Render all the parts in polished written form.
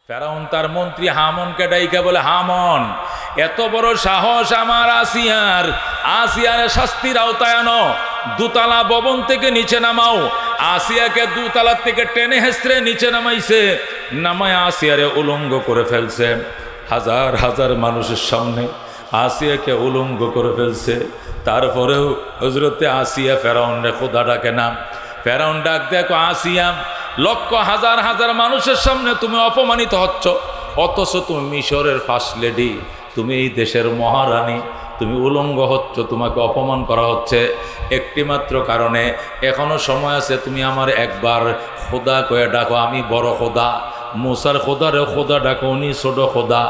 ফেরাউন তার মন্ত্রী হামনকে ডাইকা বলে, হামন, এত বড় সাহস আমার আসিয়ার শাস্তির আওতায় আনো, দুতলা ভবন থেকে নিচে নামাও। আসিয়াকে দুতলা থেকে টেনে হেসড়ে নিচে নামাইছে, নামায় আসিয়ারে উলঙ্গ করে ফেলছে। হাজার হাজার মানুষের সামনে আসিয়াকে উলঙ্গ করে ফেলছে। তারপরেও হযরতে আসিয়া ফেরাউনরে খোদা ডাকে না। ফেরাউন ডাক দেখো, আসিয়া, লক্ষ হাজার হাজার মানুষের সামনে তুমি অপমানিত হচ্ছ, অথচ তুমি মিশরের ফার্স্ট লেডি, তুমি এই দেশের মহারানী, তুমি উলঙ্গ হচ্ছ, তোমাকে অপমান করা হচ্ছে একটি মাত্র কারণে। এখনো সময় আছে, তুমি আমার একবার খোদা কয়ে ডাকো, আমি বড় খোদা। মুসার খোদারে খোদা ডাকো, উনি ছোট খোদা,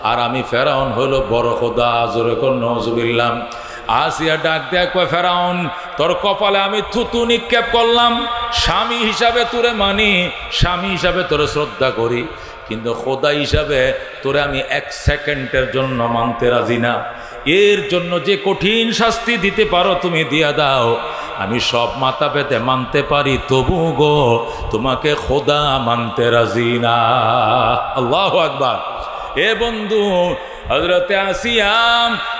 আর আমি ফেরাউন হইল বড় খোদা। জোরে কোন নওজুবিল্লাহ। আসিয়া ডাক দেখ, ফেরাউন, তোর কপালে আমি থুতু নিক্ষেপ করলাম। স্বামী হিসাবে তোরে মানি, স্বামী হিসাবে তোরে শ্রদ্ধা করি, কিন্তু খোদা হিসাবে তোরে আমি এক সেকেন্ডের জন্য মানতে রাজি না। এর জন্য যে কঠিন শাস্তি দিতে পারো তুমি দিয়া দাও, আমি সব মাথা পেতে মানতে পারি, তবু গো তোমাকে খোদা মানতে রাজি না। আল্লাহু আকবার। এ বন্ধু, হযরতে আসিয়া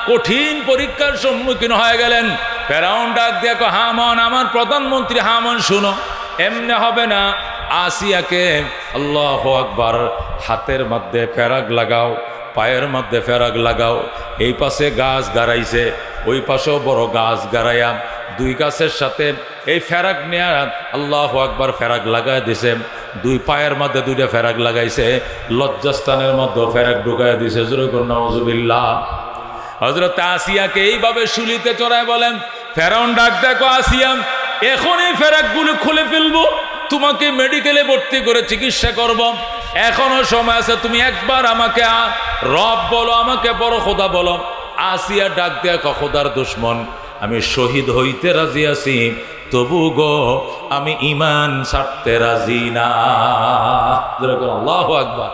কঠিন পরীক্ষার সম্মুখীন হয়ে গেলেন। ফেরাউন ডাক দেখো, হামন, আমার প্রধানমন্ত্রী হামন, শুনো, এমনি হবে না। আসিয়াকে, আল্লাহু আকবার, হাতের মধ্যে ফেরাক লাগাও, পায়ের মধ্যে ফেরাক লাগাও। এই পাশে গাছ গাড়াইছে, ওই পাশেও বড় গাছ গাড়াইয়া দুই গাছের সাথে এই ফেরাক নিয়ে আল্লাহু আকবার ফেরাক লাগাই দিছে। দুই পায়ের মধ্যে দুইটা ফেরাক লাগাইছে, লজ্জাস্থানের মধ্যে ফেরাক ঢুকাই দিছে। জোরে করে নাউজুবিল্লাহ। হযরত আসিয়াকে এইভাবে শুলিতে চড়ায় বলেন, ফেরাউন ডাক দেখো, আসিয়া, এখন এই ফেরাকগুলো খুলে ফেলবো, তোমাকে মেডিকেলে ভর্তি করে চিকিৎসা করব, এখনো সময় আছে, তুমি একবার আমাকে রব বলো, আমাকে বড় খোদা বলো। আসিয়া ডাক দেখো, খোদার দুশ্মন, আমি শহীদ হইতে রাজি আছি, তবু গো আমি ঈমান ছাড়তে রাজি না। আল্লাহু আকবার।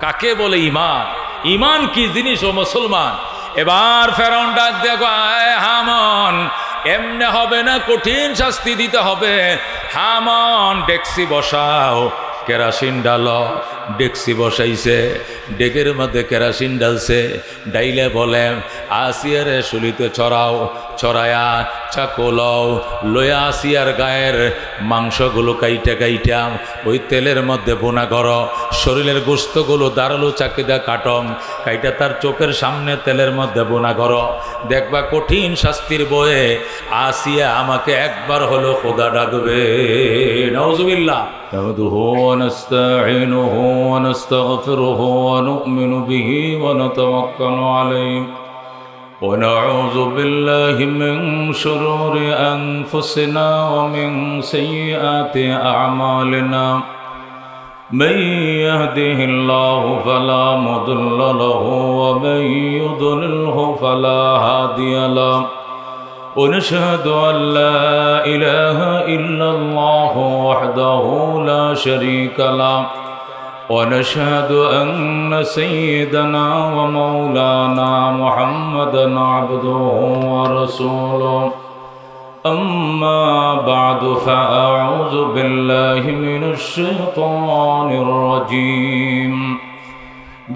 কাকে বলে ঈমান? ঈমান কি জিনিস ও মুসলমান? এবার ফেরাউন ডাক দেখো, আয় হামন, এমনে হবে না, কঠিন শাস্তি দিতে হবে। হামন, ডেক্সি বসাও, কেরাসিন ডালো। ডেক্সি বসাইছে, ডেকের মধ্যে কেরাসিন ডালছে, ডাইলে বলে, আসিয়ারে শুলিতে চড়াও, চড়ায়া চাকু লও, লয়া আসিয়ার গায়ের মাংসগুলো কাইটা কাইটা ওই তেলের মধ্যে বোনা করো, শরীরের গোস্তগুলো দাঁড়ালো চাকিদা কাটম, কাইটা তার চোখের সামনে তেলের মধ্যে বোনা করো। দেখবা কঠিন শাস্তির বয়ে আসিয়া আমাকে একবার হলো খোদা ডাকবে। নাউজুবিল্লাহ। نحمده ونستعينه ونستغفره ونؤمن به ونتوكل عليه ونعوذ بالله من شرور أنفسنا ومن سيئات أعمالنا من يهده الله فلا مضل له ومن يضلله فلا هادي له ونشهد أن لا إله إلا الله وحده لا شريك له ونشهد أن سيدنا ومولانا محمدا عبده ورسوله أما بعد فأعوذ بالله من الشيطان الرجيم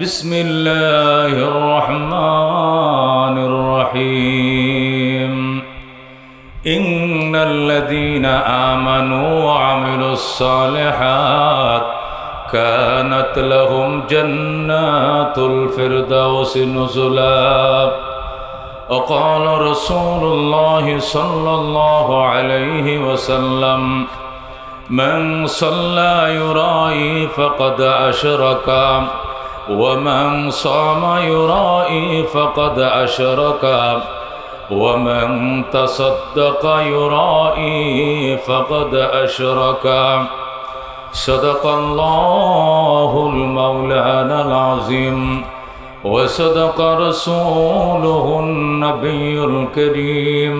بسم الله الرحمن الرحيم إن الذين آمنوا وعملوا الصالحات كانت لهم جنات الفردوس نزلا وقال رسول الله صلى الله عليه وسلم من صلى يرائي فقد أشرك ومن صام يرائي فقد أشرك ومن تصدق يرائي فقد أشرك صدق الله المولانا العظيم وصدق رسوله النبي الكريم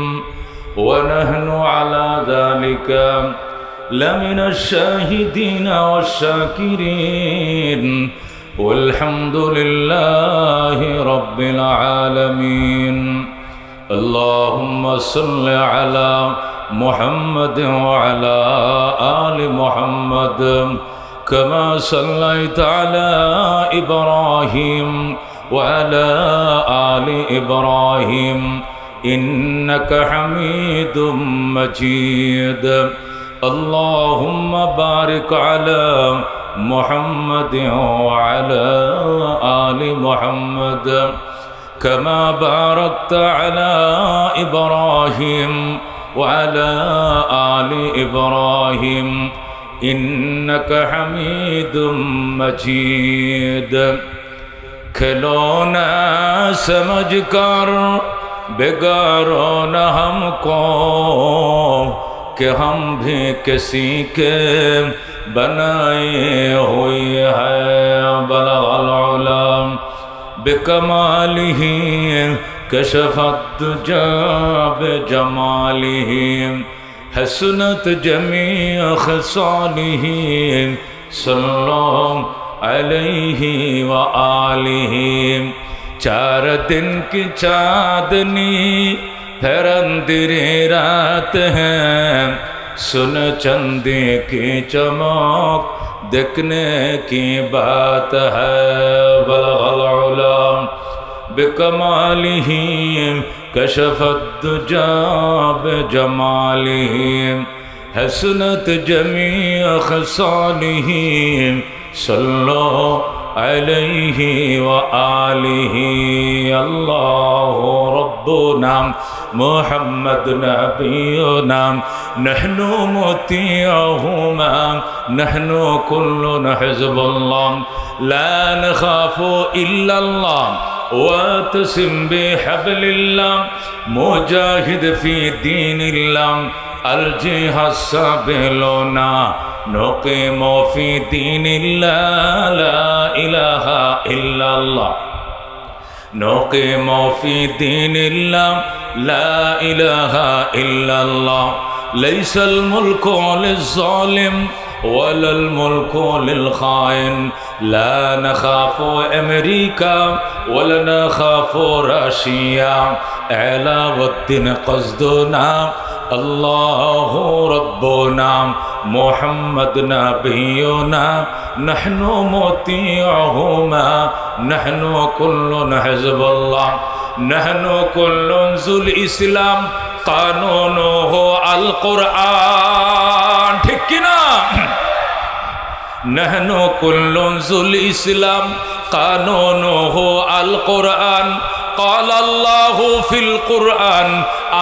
ونحن على ذلك لمن الشاهدين والشاكرين والحمد لله رب العالمين اللهم صل على محمد وعلى آل محمد كما صليت على إبراهيم وعلى آل إبراهيم إنك حميد مجيد اللهم بارك على محمد وعلى آل محمد كما باركت على إبراهيم وعلى آل إبراهيم إنك حميد مجيد खिलौना समझ कर बिगाड़ो न हमको कि हम भी किसी के बनाए हुए हैं बलगल उलम बिकमालिही कशफत दुजा बिजमालिही हसनत जमी खसालिही सल्लल्लाहु अलैहि व आलिही चार दिन की चांदनी फिर अंधेरी रात है सुन चंदे की चमक देखने की बात है बलगल उलम बिकमालिही कशफत दुजा बिजमालिही हसनत जमी खसालिही सल्लल्लाहु अलैहि व आलिहि अल्लाहु रब्बुना मुहम्मद नबियुना नहनु मुतिअहुमा नहनु कुल्लुन हिज़्बुल्लाह ला नखाफु इल्लल्लाह वातसिम बिहब्लिल्लाह मुजाहिद फी दीनिल्लाह अलजिहाद सबिलुना नुक़ीमु फ़ी दीनिल्लाह ला इलाहा इल्लल्लाह नुक़ीमु फ़ी दीनिल्लाह ला इलाहा इल्लल्लाह लैसल मुल्कु लिज़्ज़ालिम वलल मुल्कु लिल-ख़ाइन ला नख़ाफ़ु अमेरिका वला नख़ाफ़ु रशिया अलाउद्दीन क़स्दुना अल्लाहु रब्बुना मुहम्मद नबियुना नहनु मुतिअहुमा नहनु कुल्लुन हिज़्बुल्लाह नहनु कुल्लुन ज़ुल इस्लाम कानूनुहु अल कुरआन ठीक कि ना नहनु कुल्लुन ज़ुल इस्लाम कानूनुहु अल कुरआन क़ाल अल्लाहु फ़िल कुरआन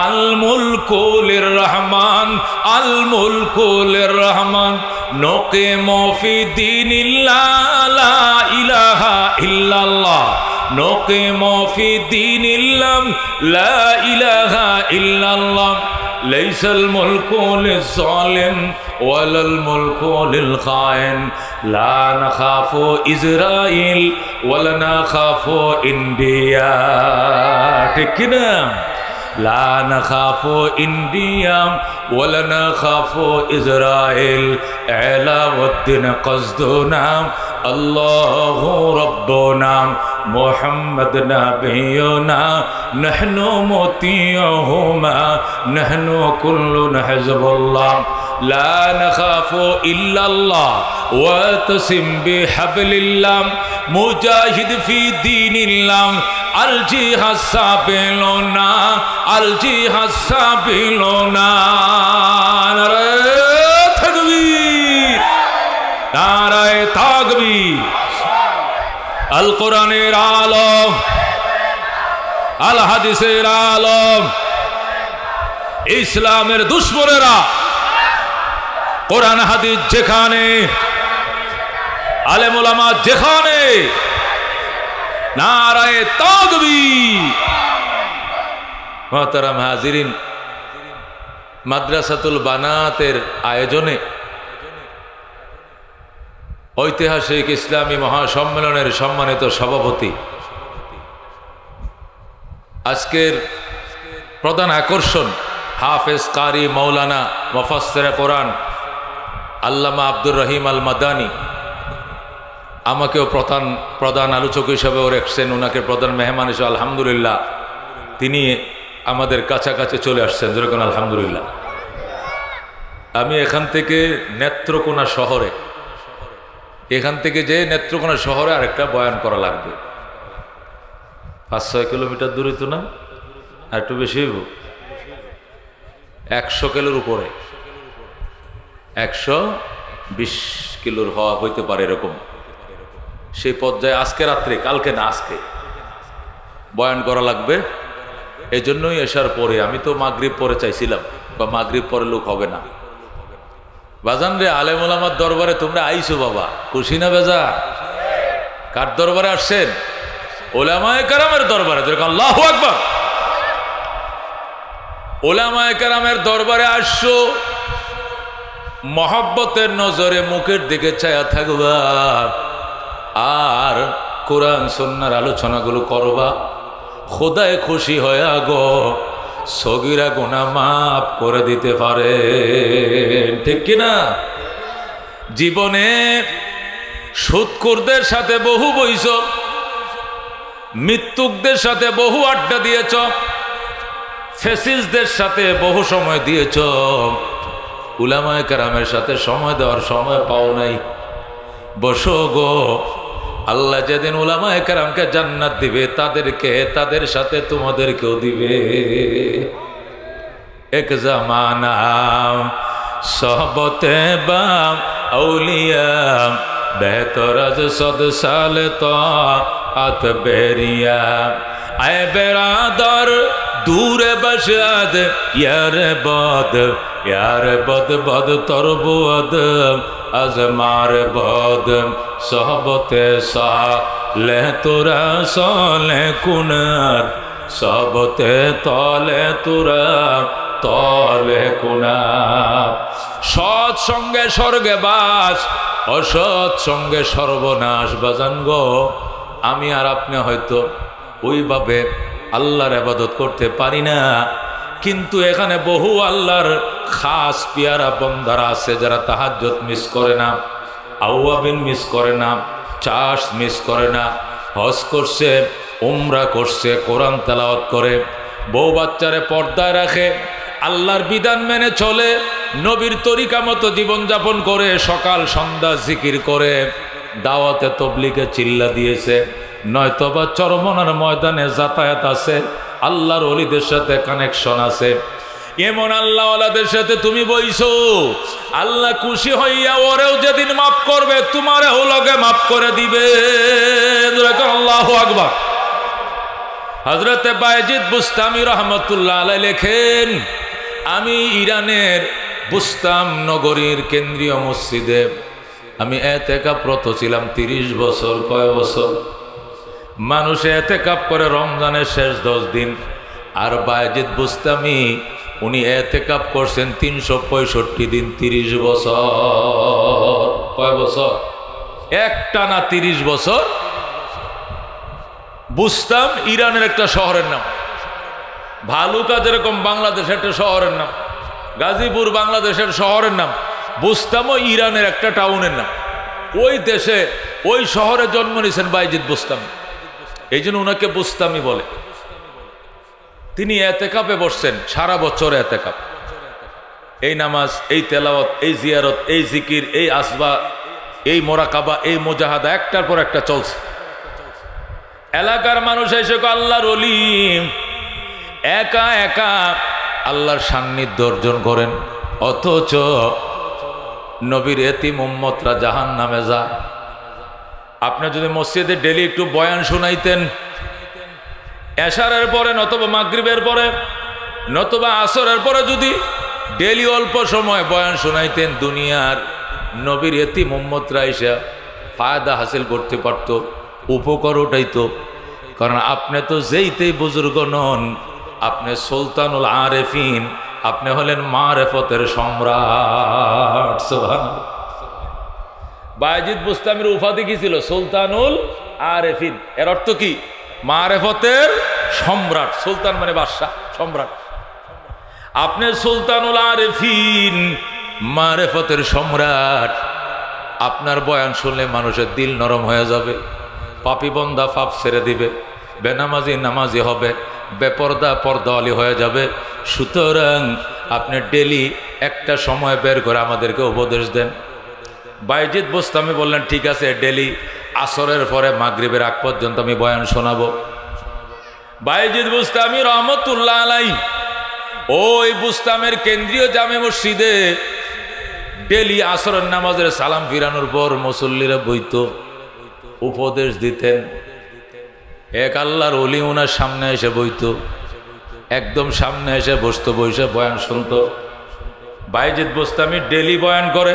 अल मुल्कु लिर्रहमान अल मुल्कु लिर्रहमान नुक़ीमु फ़ी दीनिल्लाह ला इलाहा इल्लल्लाह नुक़ीमु फ़ी दीनिल्लाह ला इलाहा इल्लल्लाह लैसल मुल्कु लिज़्ज़ालिम वलल मुल्कु लिल-ख़ाइन ला नख़ाफ़ु इज़राइल वला नख़ाफ़ु इंडिया ठीक ना ला नख़ाफ़ु इंडिया वला नख़ाफ़ु इज़राइल अलाउद्दीन क़स्दुना अल्लाहु रब्बुना मुहम्मद नबियुना नहनु मुतिअहुमा नहनु कुल्लुन हिज़्बुल्लाह ला नख़ाफ़ु इल्लल्लाह वातसिम बिहब्लिल्लाह मुजाहिद फ़ी दीनिल्लाह अल जिहाद सबिलुना अल जिहाद सबिलुना नारे तकबीर नारे ताकबीर अल कुरानेर आलम अल हादिसेर आलम इस्लामेर दुश्मनेरा कुरान हादिस जेखाने आलेम उलामा जेखाने नाराए ताकबीर मोहतरम हाजिरिन माद्रासातुल बानातेर आयोजने ऐतिहासिक इस्लामी महासम्मेलनेर सम्मानित सभापति आजकेर प्रधान आकर्षण हाफेज कारी मौलाना मुफास्सिर कुरान आल्लामा आब्दुर रहीम आल मादानी আমাকেও প্রধান আলোচক হিসেবেও রেখেছেন ওনাকে প্রধান মেহমান হিসেবে আলহামদুলিল্লাহ তিনি আমাদের কাছাকাছি চলে আসছেন যেরকম আলহামদুলিল্লাহ আমি এখান থেকে নেত্রকোনা শহরে এখান থেকে যে নেত্রকোনা শহরে আরেকটা বয়ান করা লাগবে, 5-6 কিলোমিটার দূরে তো না, আর একটু বেশি হইব, 100 কিলোর উপরে, 120 কিলোর হওয়া হইতে পারে এরকম। সেই পর্যায়ে আজকে রাত্রে, কালকে না আজকে বয়ান করা লাগবে। এই জন্যই এসার পরে, আমি তো মাগরিব পরে চাইছিলাম, বা মাগরিব পরে লোক হবে না। বাজান রে, আলেম ওলামার দরবারে তোমরা আইছো বাবা, খুশি না বেজা? কার দরবারে আসছেন? ওলামায়ে কেরামের দরবারে। আল্লাহু আকবার। ওলামায়ে কেরামের দরবারে আসছো, মহব্বতের নজরে মুখের দিকে ছায়া থাকবা, আর কোরআন সুন্নাহর আলোচনাগুলো করবা। খোদায় খুশি হয়ে গো সগীরা গুনাহ মাফ করে দিতে পারে, ঠিক কিনা? জীবনে সুদখোরদের সাথে বহু বইছ, মৃত্যুকদের সাথে বহু আড্ডা দিয়েছ, ফেসিস্টদের সাথে বহু সময় দিয়েছ, উলামায়ে কেরামের সাথে সময় দেওয়ার সময় পাও নাই। বসো গো, আল্লাহ যেদিন উলামায়ে কেরামকে জান্নাত দিবে, তাদেরকে, তাদের সাথে তোমাদেরকেও দিবে। এক জামানা সহবতে বা আউলিয়া বেহতর আজ 100 সাল তো আত বেরিয়া আয় বেরাদর দূরে বসাদ ইয়ার বদ বদ তরবদ আজমার বদ সহবতে সালে তোরা সলে কুনার সহবতে তলে তোরা তলে কুনার। সৎ সঙ্গে স্বর্গে বাস, অসৎ সঙ্গে সর্বনাশ। বাজান গো, আমি আর আপনি হয়তো ওইভাবে আল্লাহর ইবাদত করতে পারি না, কিন্তু এখানে বহু আল্লাহর খাস পিয়ারা বন্দারা আছে যারা তাহাজ্জুদ মিস করে না, আওয়াবিন মিস করে না, চাষ মিস করে না, হজ করছে, উমরা করছে, কোরআন তেলাওয়াত করে, বউ বাচ্চারে পর্দায় রাখে, আল্লাহর বিধান মেনে চলে, নবীর তরিকা মতো জীবনযাপন করে, সকাল সন্ধ্যা জিকির করে, দাওয়াতে তবলিগে চিল্লা দিয়েছে, নয়তোবা চরমনার ময়দানে যাতায়াত আছে, আল্লাহর ওলিদের সাথে কানেকশন আছে। এমন আল্লাহওয়ালাদের সাথে তুমি বইছো, আল্লাহ খুশি হইয়া ওরেও যেদিন মাফ করবে, তোমারেও লগে মাফ করে দিবে। আল্লাহু আকবার। হযরতে বায়েজিদ বুস্তামি রহমতুল্লাহ আলাইহি লেখেন, আমি ইরানের বুস্তাম নগরীর কেন্দ্রীয় মসজিদে আমি এতেকাফরত ছিলাম 30 বছর। কয় বছর? মানুষে এতেকাফ করে রমজানের শেষ 10 দিন, আর বায়েজিদ বুস্তামি উনি এতেকাফ করছেন 365 দিন, 30 বছর। কয় বছর? একটানা 30 বছর। বুস্তাম ইরানের একটা শহরের নাম, ভালুকা যেরকম বাংলাদেশের একটা শহরের নাম, গাজীপুর বাংলাদেশের শহরের নাম, বুস্তামও ইরানের একটা টাউনের নাম। ওই দেশে, ওই শহরে জন্ম নিয়েছেন বায়েজিদ বুস্তামি, এই জন্য ওনাকে বুস্তামি বলে। তিনি এতেকাফে বসছেন সারা বছর। এতেকাফ, এই নামাজ, এই তেলাওয়াত, এই জিয়ারত, এই জিকির, এই আসবা, এই মোরাকাবা, এই মুজাহাদা একটার পর একটা চলছে। এলাকার মানুষ এসে আল্লাহর ওলি একা একা আল্লাহর সান্নিধ্য অর্জন করেন, অথচ নবীর এতিম উম্মতরা জাহান্নামে যায়। আপনি যদি মসজিদে ডেলি একটু বয়ান শোনাইতেন, এশারের পরে নতবা মাগরিবের পরে নতবা আসরের পরে যদি ডেলি অল্প সময় বয়ান শোনাইতেন, দুনিয়ার নবীর এতিম উম্মতরা এসে ফায়দা হাসিল করতে পারত, উপকার উঠাইতো। কারণ আপনি তো যেইতেই বুজুর্গ নন, আপনি সুলতানুল আরেফিন, আপনি হলেন মারেফতের সম্রাট। সুবহানাল্লাহ। বায়েজিদ বুস্তামির উপাধি কি ছিল? সুলতানুল আরেফিন। এর অর্থ কি? মারেফতের সম্রাট। সুলতান মানে বাদশা, সম্রাট। আপনি সুলতানুল আরেফিন, মারেফতের সম্রাট। আপনার বয়ান শুনলে মানুষের দিল নরম হয়ে যাবে, পাপী বন্দা পাপ ছেড়ে দিবে, বেনামাজি নামাজি হবে, বেপর্দা পর্দাওয়ালি হয়ে যাবে। সুতরাং আপনি ডেলি একটা সময় বের করে আমাদেরকে উপদেশ দেন। বাইজিদ বোস্তামি বললেন ঠিক আছে, ডেলি আসরের পরে মাগরিবের আগ পর্যন্ত আমি বয়ান শোনাবো। বাইজিদ বোস্তামি রহমতুল্লাহ আলাই ওই বুস্তামের কেন্দ্রীয় জামে মসজিদে ডেলি আসরের নামাজের সালাম ফিরানোর পর মুসল্লিরা বইত, উপদেশ দিতেন। এক আল্লাহর ওলি ওনার সামনে এসে বইত, একদম সামনে এসে বসতো, বসে বয়ান শুনতো। বাইজিদ বোস্তামি ডেলি বয়ান করে,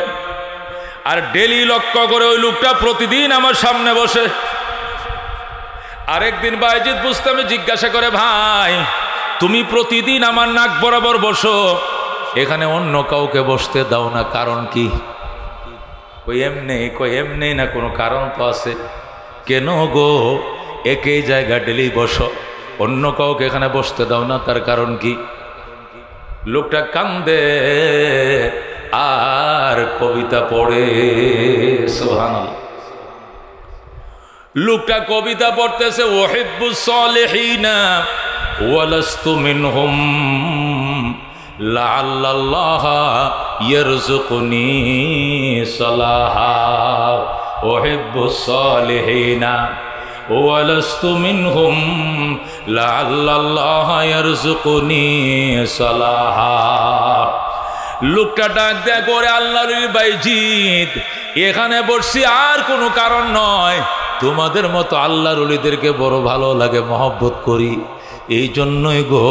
আর ডেলি লক্ষ্য করে ওই লোকটা প্রতিদিন আমার সামনে বসে। আরেকদিন বাইজিদ বোস্তামি জিজ্ঞাসা করে, ভাই তুমি প্রতিদিন আমার নাক বরাবর বসো, এখানে অন্য কাউকে বসতে দাও না, কারণ কি? কই এমনি না, কোনো কারণ তো আছে। কেন গো, একই জায়গা ডেলি বসো, অন্য কাউকে এখানে বসতে দাও না, তার কারণ কি? লোকটা কান্দে আর কবিতা পড়ে। সুবহানাল্লাহ। লোকটা কবিতা পড়তেছে, ওহিব্বুস সালিহিনা ওয়ালাস্তু মিনহুম লাআল্লাল্লাহ ইয়ারযুকুনি সালাহা। ওহিব্বুস সালিহিনা ওয়ালাস্তু মিনহুম লাআল্লাল্লাহ ইয়ারযুকুনি সালাহা। লোকটা ডাক দেয়া করে, আল্লাহর বাইজিদ এখানে বসছি আর কোনো কারণ নয়, তোমাদের মতো আল্লাহর ওলিদেরকে বড় ভালো লাগে, মহব্বত করি, এই জন্যই গো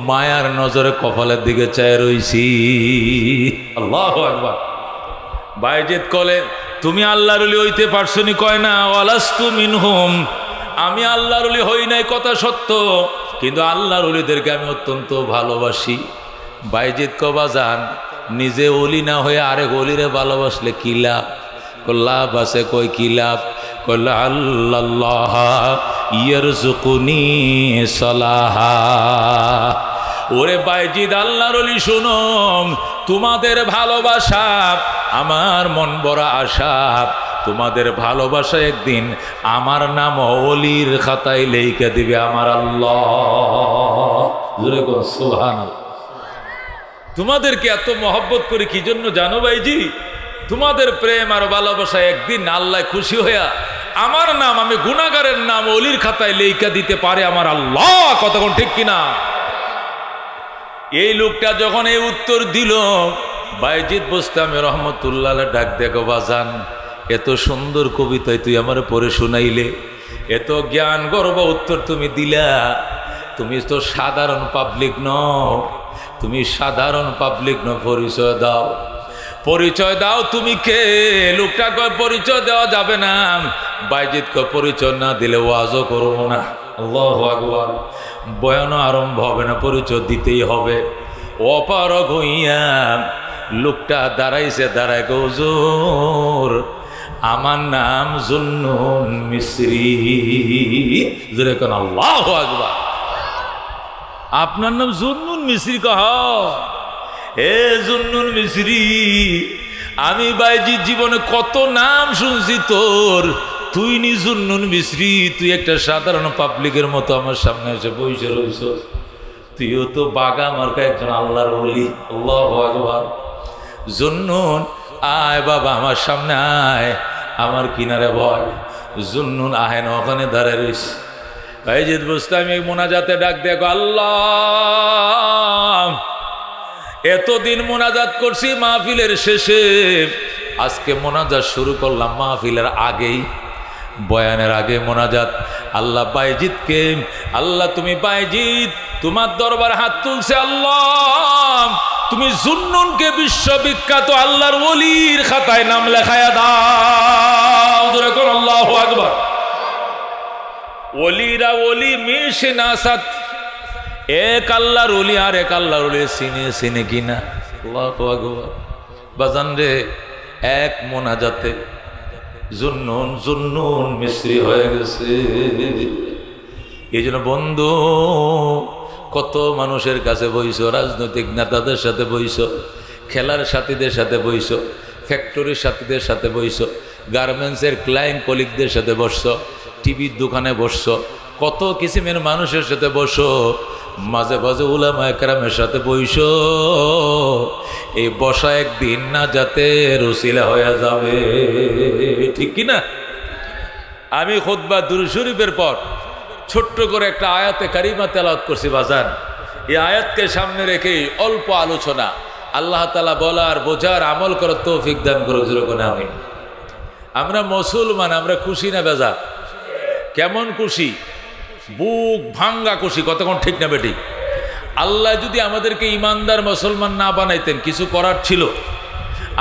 মায়ার নজরে কপালের দিকে চায় রইছি। আল্লাহু আকবার। বাইজিদ কলে, তুমি আল্লাহর ওলি হইতে পারছো নি? কয় না, ওয়ালাস্তু মিনহুম, আমি আল্লাহর ওলি হই নাই কথা সত্য, কিন্তু আল্লাহর ওলিদেরকে আমি অত্যন্ত ভালোবাসি। বাইজিদ কবাজান, নিজে ওলি না হয়ে আরেক ওলিরে ভালোবাসলে কি লাভ? লাভ আছে। কই কি লাভ? কল আল্লাহ ইয়ারযুকুনি সালাহা। ওরে বাইজিদ আল্লাহর ওলি শুনো, তোমাদের ভালোবাসা আমার মন বড় আশা, তোমাদের ভালোবাসা একদিন আমার নাম ওলির খাতায় লেখা দিবে আমার আল্লাহ। জোরে কোন সুবহানাল্লাহ। তোমাদেরকে এত মহব্বত করি কি জন্য জানো বাইজি? তোমাদের প্রেম আর ভালোবাসা একদিন আল্লাহ খুশি হইয়া আমার নাম, আমি গুনাহগারের নাম ওলির খাতায় লেখা দিতে পারে আমার আল্লাহ। কতক্ষণ ঠিক কিনা? এই লোকটা যখন এই উত্তর দিল, বাইজিদ বোস্তামি রহমতুল্লাহ ডাক দেখো, বাজান এত সুন্দর কবিতায় তুই আমার পড়ে শুনাইলে, এত জ্ঞান গর্ব উত্তর তুমি দিলা, তুমি তো সাধারণ পাবলিক নও, তুমি সাধারণ পাবলিক ন, পরিচয় দাও, পরিচয় দাও, তুমি কে? লোকটা কয় পরিচয় দেওয়া যাবে না। বাইজিদ কয় পরিচয় না দিলে ওয়াজও করবো না। আল্লাহু আকবার। বয়ানও আরম্ভ হবে না, পরিচয় দিতেই হবে। অপারগ হইয়া লোকটা দাঁড়াইছে, দাঁড়ায় গো, হুজুর আমার নাম জুন্নুন মিসরি। জোরে কোন আল্লাহু আকবার। আপনার নাম জুন্নুন মিসরি? কহ এ জুন্নুন মিসরি, আমি বাইজির জীবনে কত নাম শুনছি তোর, তুই নি জুন্নুন মিসরি, তুই একটা সাধারণ পাবলিকের মতো আমার সামনে এসে বসে রইছ, তুইও তো বাগা মার্কা একজন আল্লাহর ওলি। আল্লাহু আকবার। জুন্নুন আয় বাবা আমার সামনে আয়, আমার কিনারে ভয়। জুন্নুন আয় না, ওখানে দাঁড়ায় রইছে। বাইজিদ বোস্তামি মোনাজাতে ডাক দেখো, আল্লাহ এতদিন মোনাজাত করছি মাহফিলের শেষে, আজকে মোনাজাত শুরু করলাম মাহফিলের আগেই, বয়ানের আগে মোনাজাত। আল্লাহ বাইজিদকে, আল্লাহ তুমি বাইজিদ তোমার দরবার হাত তুলছে, আল্লাহ তুমি জুন্নুনকে বিশ্ববিখ্যাত আল্লাহর ওলির খাতায় নাম লেখায়া দাও। জোরে কোন আল্লাহু আকবার। ওলিরা ওলি মিশে না সাথ, এক আল্লাহর ওলি আর এক আল্লাহর ওলি চিনে কিনা। আল্লাহু আকবার। বাজান রে, এক মোনাজাতে জুন্নুন মিসরি হয়ে গেছে। এই জন্য বন্ধু, কত মানুষের কাছে বইছো, রাজনৈতিক নেতাদের সাথে বইছো, খেলার সাথীদের সাথে বইছো, ফ্যাক্টরির সাথীদের সাথে বইছো, গার্মেন্টসের ক্লায়েন্ট কলিগদের সাথে বসছো, টিভির দোকানে বসছো, কত কিসিমের মানুষের সাথে বসো, মাঝে মাঝে উলামায়ে কেরামের সাথে বইসো, এই বসা একদিন না যাতে রসিলা হয়ে যাবে, ঠিক কিনা? আমি খুতবা দুরূদ শরীফের পর ছোট্ট করে একটা আয়াতে কারিমা তেলাওয়াত করছি বাজান। এই আয়াতকে সামনে রেখেই অল্প আলোচনা, আল্লাহ তাআলা বলার বোঝার আমল করার তৌফিক দান করুক। আমিন। আমরা মুসলমান, আমরা খুশি না বেজার? কেমন খুশি? বুক ভাঙ্গা খুশি, কতক্ষণ ঠিক না বেটি? আল্লাহ যদি আমাদেরকে ইমানদার মুসলমান না বানাইতেন কিছু করার ছিল।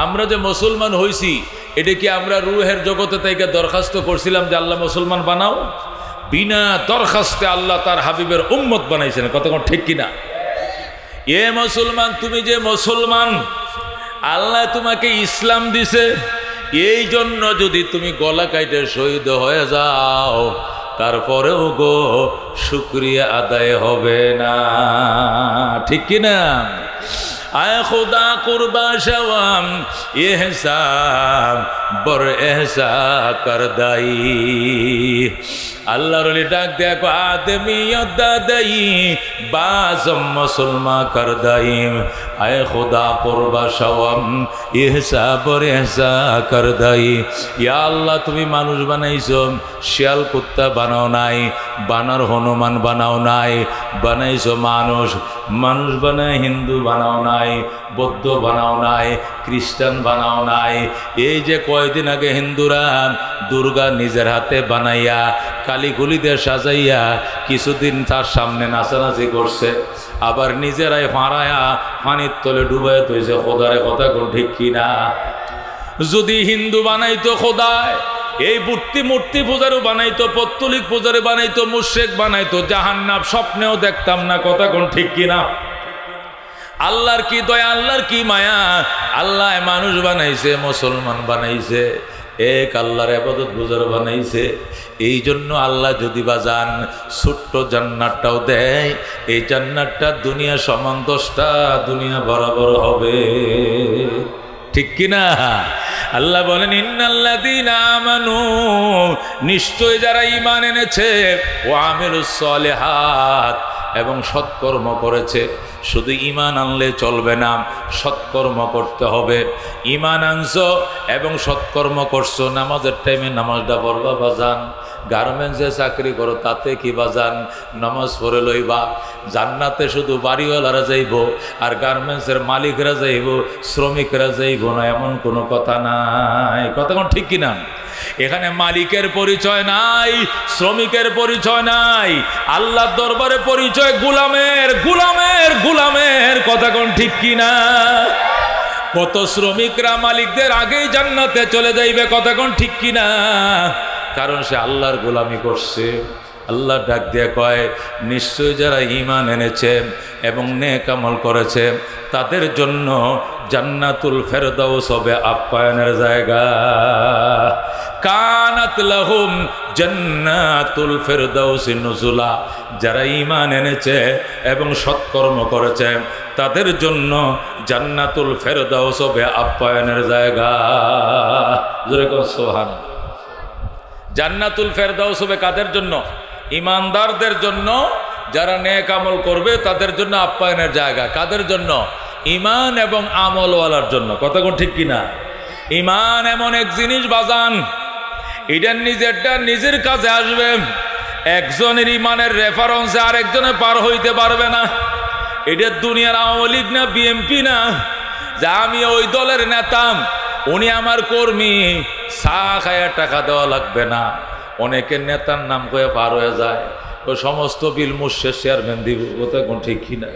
আমরা যে মুসলমান হইছি এটা কি আমরা রুহের জগতে থেকে দরখাস্ত করছিলাম যে আল্লাহ মুসলমান বানাও? বিনা দরখাস্তে আল্লাহ তার হাবিবের উম্মত বানাইছেন, কতক্ষণ ঠিক কিনা? এ মুসলমান, তুমি যে মুসলমান, আল্লাহ তোমাকে ইসলাম দিছে, এই জন্য যদি তুমি গলা কাইটে শহীদ হয়ে যাও তারপরেও গো শুকরিয়া আদায় হবে না, ঠিক কিনা? আয় খুদা কুরবা শাওয়াম ইহসান বর এহসা করদাই। আল্লাহর ওলি ডাক দেখো আদমিয়ত দাদাই বাজম মুসলমান করদাই। আয় খুদা কুরবা শাওয়াম ইহসা বর এহসা করদাই। ইয়া আল্লাহ, তুমি মানুষ বানাইছো, শিয়াল কুত্তা বানাও নাই, বানর হনুমান বানাও নাই, বানাইছো মানুষ। মানুষ বানায় হিন্দু বানাও নাই, বৌদ্ধ বানাও নাই, খ্রিস্টান বানাও নাই। এই যে কয়দিন আগে হিন্দুরা দুর্গা নিজের হাতে বানাইয়া কালীগুলিতে সাজাইয়া কিছুদিন তার সামনে নাচানাচি করছে, আবার নিজেরাই ফাঁড়ায়া পানির তলে ডুবাই তৈছে। খোদারে কথা কোন ঠিক কিনা? যদি হিন্দু বানাইতো খোদায়, এই মূর্তি পূজারও বানাইতো, পত্তলিক পূজারে বানাইতো, মুশরিক বানাইতো, জাহান্নাম স্বপ্নেও দেখতাম না, কথা কোন ঠিক কিনা? আল্লাহর কি দয়া, আল্লাহর কি মায়া, আল্লাহ মানুষ বানাইছে, মুসলমান বানাইছে, এক আল্লাহর ইবাদত গুজার বানাইছে। এই জন্য আল্লাহ যদি বাজান ছোট্ট জান্নাতটাও দেয়, এই জান্নাতটা দুনিয়া সমান 10টা দুনিয়া বরাবর হবে, ঠিক কিনা? আল্লাহ বলেন ইন্নাল্লাযীনা আমানু, নিশ্চয় যারা ঈমান এনেছে, ওয়া আমিলুস সলিহাত, এবং সৎকর্ম করেছে। শুধু ঈমান আনলে চলবে না, সৎকর্ম করতে হবে। ঈমান আনছো এবং সৎকর্ম করছো, নামাজের টাইমে নামাজটা পড়বা বাজান। গার্মেন্টসে চাকরি করো, তাতে কি বাজান? নামাজ পড়ে লইবা। জান্নাতে শুধু বাড়িওয়ালারা যাইব আর গার্মেন্টসের মালিকরা যাইব, শ্রমিকরা যাইব না, এমন কোনো কথা নাই, কথা কোন ঠিক কিনা? এখানে মালিকের পরিচয় নাই, শ্রমিকের পরিচয় নাই, আল্লাহর দরবারে পরিচয় গোলামের, গোলামের, গোলামের, কথা কোন ঠিক কিনা? কত শ্রমিকরা মালিকদের আগেই জান্নাতে চলে যাইবে, কথা কোন ঠিক কিনা? কারণ সে আল্লাহর গোলামি করছে। আল্লাহ ডাক দিয়ে কয়, নিশ্চয় যারা ঈমান এনেছে এবং নেক আমল করেছে তাদের জন্য জান্নাতুল ফেরদাউস হবে আপ্যায়নের জায়গা। কানাত লাহুম জান্নাতুল ফেরদাউস নুজুলা। যারা ঈমান এনেছে এবং সৎকর্ম করেছে তাদের জন্য জান্নাতুল ফেরদাউস হবে আপ্যায়নের জায়গা। জোরে কও সুবহানাল্লাহ। জান্নাতুল ফেরদাউস হবে কাদের জন্য? ঈমানদারদের জন্য। যারা নেক আমল করবে তাদের জন্য আপ্যায়নের জায়গা। কাদের জন্য? ঈমান এবং আমলওয়ালার জন্য, কথা কোন ঠিক কিনা? ঈমান এমন এক জিনিস বাজান, এটা নিজেরটা নিজের কাছে আসবে। একজনের ঈমানের রেফারেন্সে আরেকজনে পার হইতে পারবে না। এটা দুনিয়ার আওয়ামী লীগ না বিএনপি না, যা আমি ওই দলের নেতা, উনি আমার কর্মী, চা খায়া টাকা দেওয়া লাগবে না। অনেকের নেতার নাম কয়ে পার হয়ে যায়, ওই সমস্ত বিল মুর্শেদ চেয়ারম্যান দিব, কথা কোন ঠিক কিনা?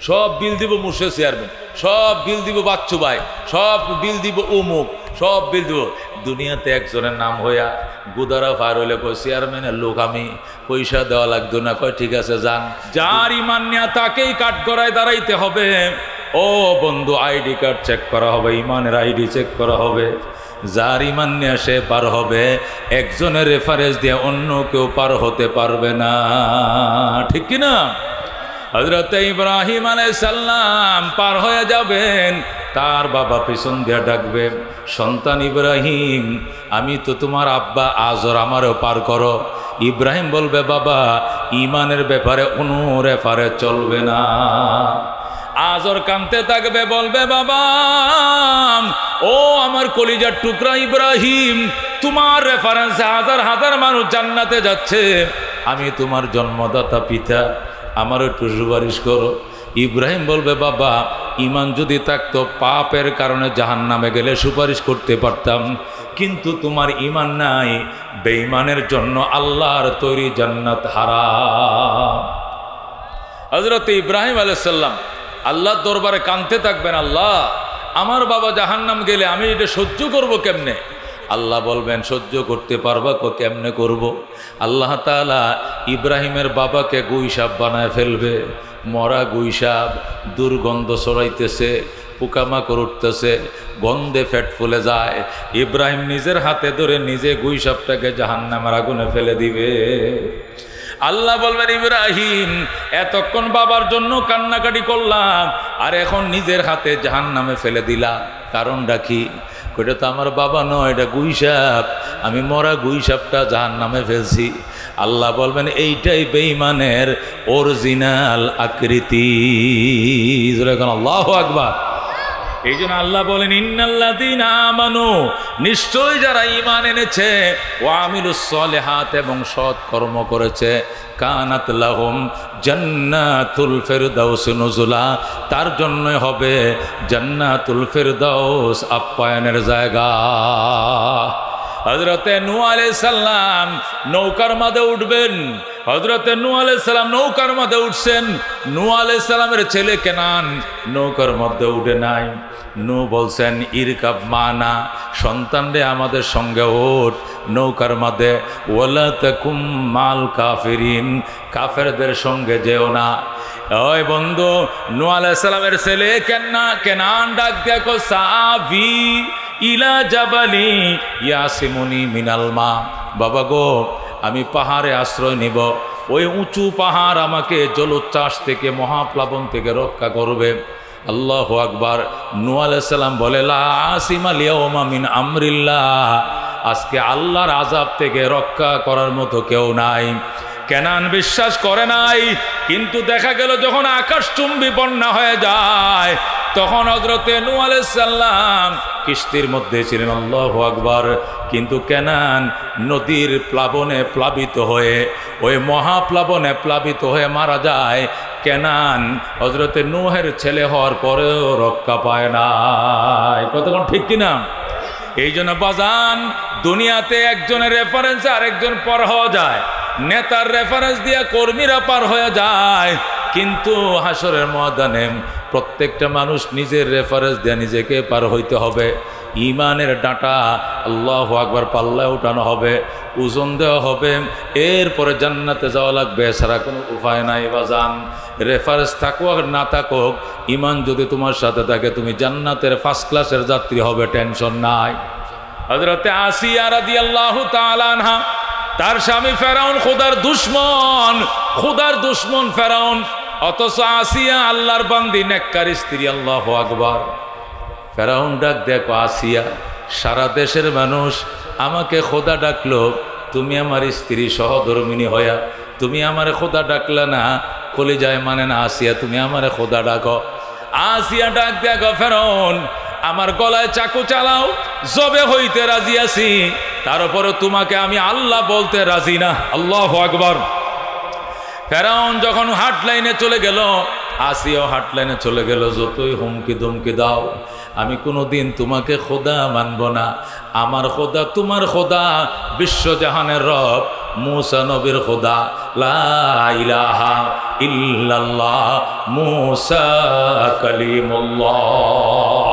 সব বিল দিব মুর্শেদ চেয়ারম্যান, সব বিল দিব বাচ্চু ভাই, সব বিল দিব অমুক, সব বিল দিব। দুনিয়াতে একজনের নাম হইয়া গুদারা পার হইলে কয় চেয়ারম্যানের লোক আমি, পয়সা দেওয়া লাগতো না, কয় ঠিক আছে যান। যার ঈমান নিয়া তাকেই কাঠ গড়ায় দাঁড়াইতে হবে। ও বন্ধু, আইডি কার্ড চেক করা হবে, ঈমানের আইডি চেক করা হবে। যার ঈমান নিয়ে সে পার হবে, একজনের রেফারেন্স দিয়ে অন্য কেউ পার হতে পারবে না, ঠিক কিনা? হযরত ইব্রাহিম আলাইহিস সালাম পার হয়ে যাবেন, তার বাবা পিছন দিয়ে ডাকবে, সন্তান ইব্রাহিম, আমি তো তোমার আব্বা আজর, আমারও পার করো। ইব্রাহিম বলবে, বাবা ইমানের ব্যাপারে রেফারে চলবে না। আজর কানতে থাকবে, বলবে বাবা ও আমার কলিজার টুকরা ইব্রাহিম, তোমার রেফারেন্সে হাজার হাজার মানুষ জান্নাতে যাচ্ছে, আমি তোমার জন্মদাতা পিতা, আমার একটু সুপারিশ করো। ইব্রাহিম বলবে বাবা ইমান যদি থাকতো পাপের কারণে জাহান্নামে গেলে সুপারিশ করতে পারতাম, কিন্তু তোমার ইমান নাই, বেঈমানের জন্য আল্লাহর তৈরি জান্নাত হারাম। হযরত ইব্রাহিম আলাইহিস সালাম আল্লাহর দরবারে কাঁদতে থাকবেন, আল্লাহ আমার বাবা জাহান্নাম গেলে আমি এটা সহ্য করব কেমনে? আল্লাহ বলবেন সহ্য করতে পারবা কেমনে করব? আল্লাহ তাআলা ইব্রাহিমের বাবাকে গুইসাপ বানায় ফেলবে, মরা গুইসাপ, দুর্গন্ধ ছড়াইতেছে, পোকামাকড় উঠতেছে, গন্ধে ফেট ফুলে যায়। ইব্রাহিম নিজের হাতে ধরে নিজে গুইসাপটাকে জাহান্নামের আগুনে ফেলে দিবে। আল্লাহ বলবেন ইব্রাহিম এতক্ষণ বাবার জন্য কান্নাকাটি করলাম, আর এখন নিজের হাতে জাহান্নামে ফেলে দিলা, কারণটা কি? ওইটা তো আমার বাবা নয়, এটা গুইসাপ, আমি মরা গুইসাপটা জাহান্নামে ফেলছি। আল্লাহ বলবেন এইটাই বেঈমানের অরিজিনাল আকৃতি। আল্লাহু আকবার। এই জন্য আল্লাহ বলেন ইন্নাল্লাযীনা আমানু, নিশ্চয় যারা ঈমান এনেছে, ওয়া আমিলুস সলিহাত এবং সৎ কর্ম করেছে, কানাত লাহুম জান্নাতুল ফিরদাউস নুজুলা, তার জন্য হবে জান্নাতুল ফিরদাউস আপ্যায়নের জায়গা। হযরতে নূহ আলাইহিস সালাম নৌকার মাঝে উঠবেন, হযরতে নূহ আলাইহিস সালাম নৌকার মাঝে উঠছেন, নূহ আলাইহিস সালামের ছেলে কেনান নৌকার মধ্যে উঠে নাই। নূহ বলছেন ইরকাব মানা, সন্তান রে আমাদের সঙ্গে ওঠ নৌকার মাঝে, ওয়ালা তাকুম মাল কাফিরিন, কাফেরদের সঙ্গে যেও না। ওই বন্ধু নূহ আলাইহিস সালামের ছেলে কেনান ডাক দেখো, সাবি ইলা জাবালি ইয়াসিমুনি মিনাল মা, বাবা গো আমি পাহাড়ে আশ্রয় নিব, ওই উঁচু পাহাড় আমাকে জলোচ্ছ্বাস থেকে মহাপ্লাবন থেকে রক্ষা করবে। আল্লাহু আকবার। নূহ আলাইহিস সালাম বলে লা আসিমাল ইয়াউমা মিন আমরিল্লাহ, আজকে আল্লাহর আযাব থেকে রক্ষা করার মতো কেউ নাই। কেনান বিশ্বাস করে নাই, কিন্তু দেখা গেল যখন আকাশচুম্বী বন্যা হয়ে যায় তখন হযরতে নূহ আলাইহিস সালাম কিস্তির মধ্যে ছিলেন। আল্লাহু আকবার। কিন্তু কেনান নদীর প্লাবনে প্লাবিত হয়ে, ওই মহাপ্লাবনে প্লাবিত হয়ে মারা যায়। কেনান হযরতে নূহের ছেলে হওয়ার পরেও রক্ষা পায় না। কতক্ষণ ঠিক কিনা? এই জন্য বাজান, দুনিয়াতে একজনের রেফারেন্সে আরেকজন পার হওয়া যায়, নেতার রেফারেন্স দিয়ে কর্মীরা পার হয়ে যায়, কিন্তু হাসরের ময়দানে প্রত্যেকটা মানুষ নিজের রেফারেন্স দিয়ে নিজেকে পার হইতে হবে। ইমানের ডাঁটা আল্লাহু আকবার পাল্লায় উঠানো হবে, ওজন দেওয়া হবে, এরপরে জান্নাতে যাওয়া লাগবে, এছাড়া কোনো উপায় নাই বাজান। রেফারেন্স থাকুক আর না থাকুক, ইমান যদি তোমার সাথে থাকে তুমি জান্নাতের ফার্স্ট ক্লাসের যাত্রী হবে, টেনশন নাই। হযরতে আসিয়া রাদিয়াল্লাহু তাআলা আনহা, তার স্বামী ফেরাউন খোদার দুশমন ফেরাউন, অথচ আসিয়া আল্লাহর বান্দি নেককার স্ত্রী। আল্লাহু আকবার। ফেরাউন ডাক দেখো, আসিয়া সারা দেশের মানুষ আমাকে খোদা ডাকলো, তুমি আমার স্ত্রী সহধর্মিনী হইয়া তুমি আমারে খোদা ডাকলা না, কলিজায় মানে না আসিয়া, তুমি আমারে খোদা ডাকো। আসিয়া ডাক দেখো, ফেরাউন আমার গলায় চাকু চালাও, জবে হইতে রাজি আছি, তার উপরে তোমাকে আমি আল্লাহ বলতে রাজি না। আল্লাহু আকবার। ফেরাউন যখন হাট লাইনে চলে গেল, আসিয়াও হাট লাইনে চলে গেল, যতই হুমকি ধমকি দাও আমি কোনোদিন তোমাকে খোদা মানব না। আমার খোদা তোমার খোদা, বিশ্বজাহানের রব মূসা নবীর খোদা, লা ইলাহা ইল্লাল্লাহ মূসা কালিমুল্লাহ।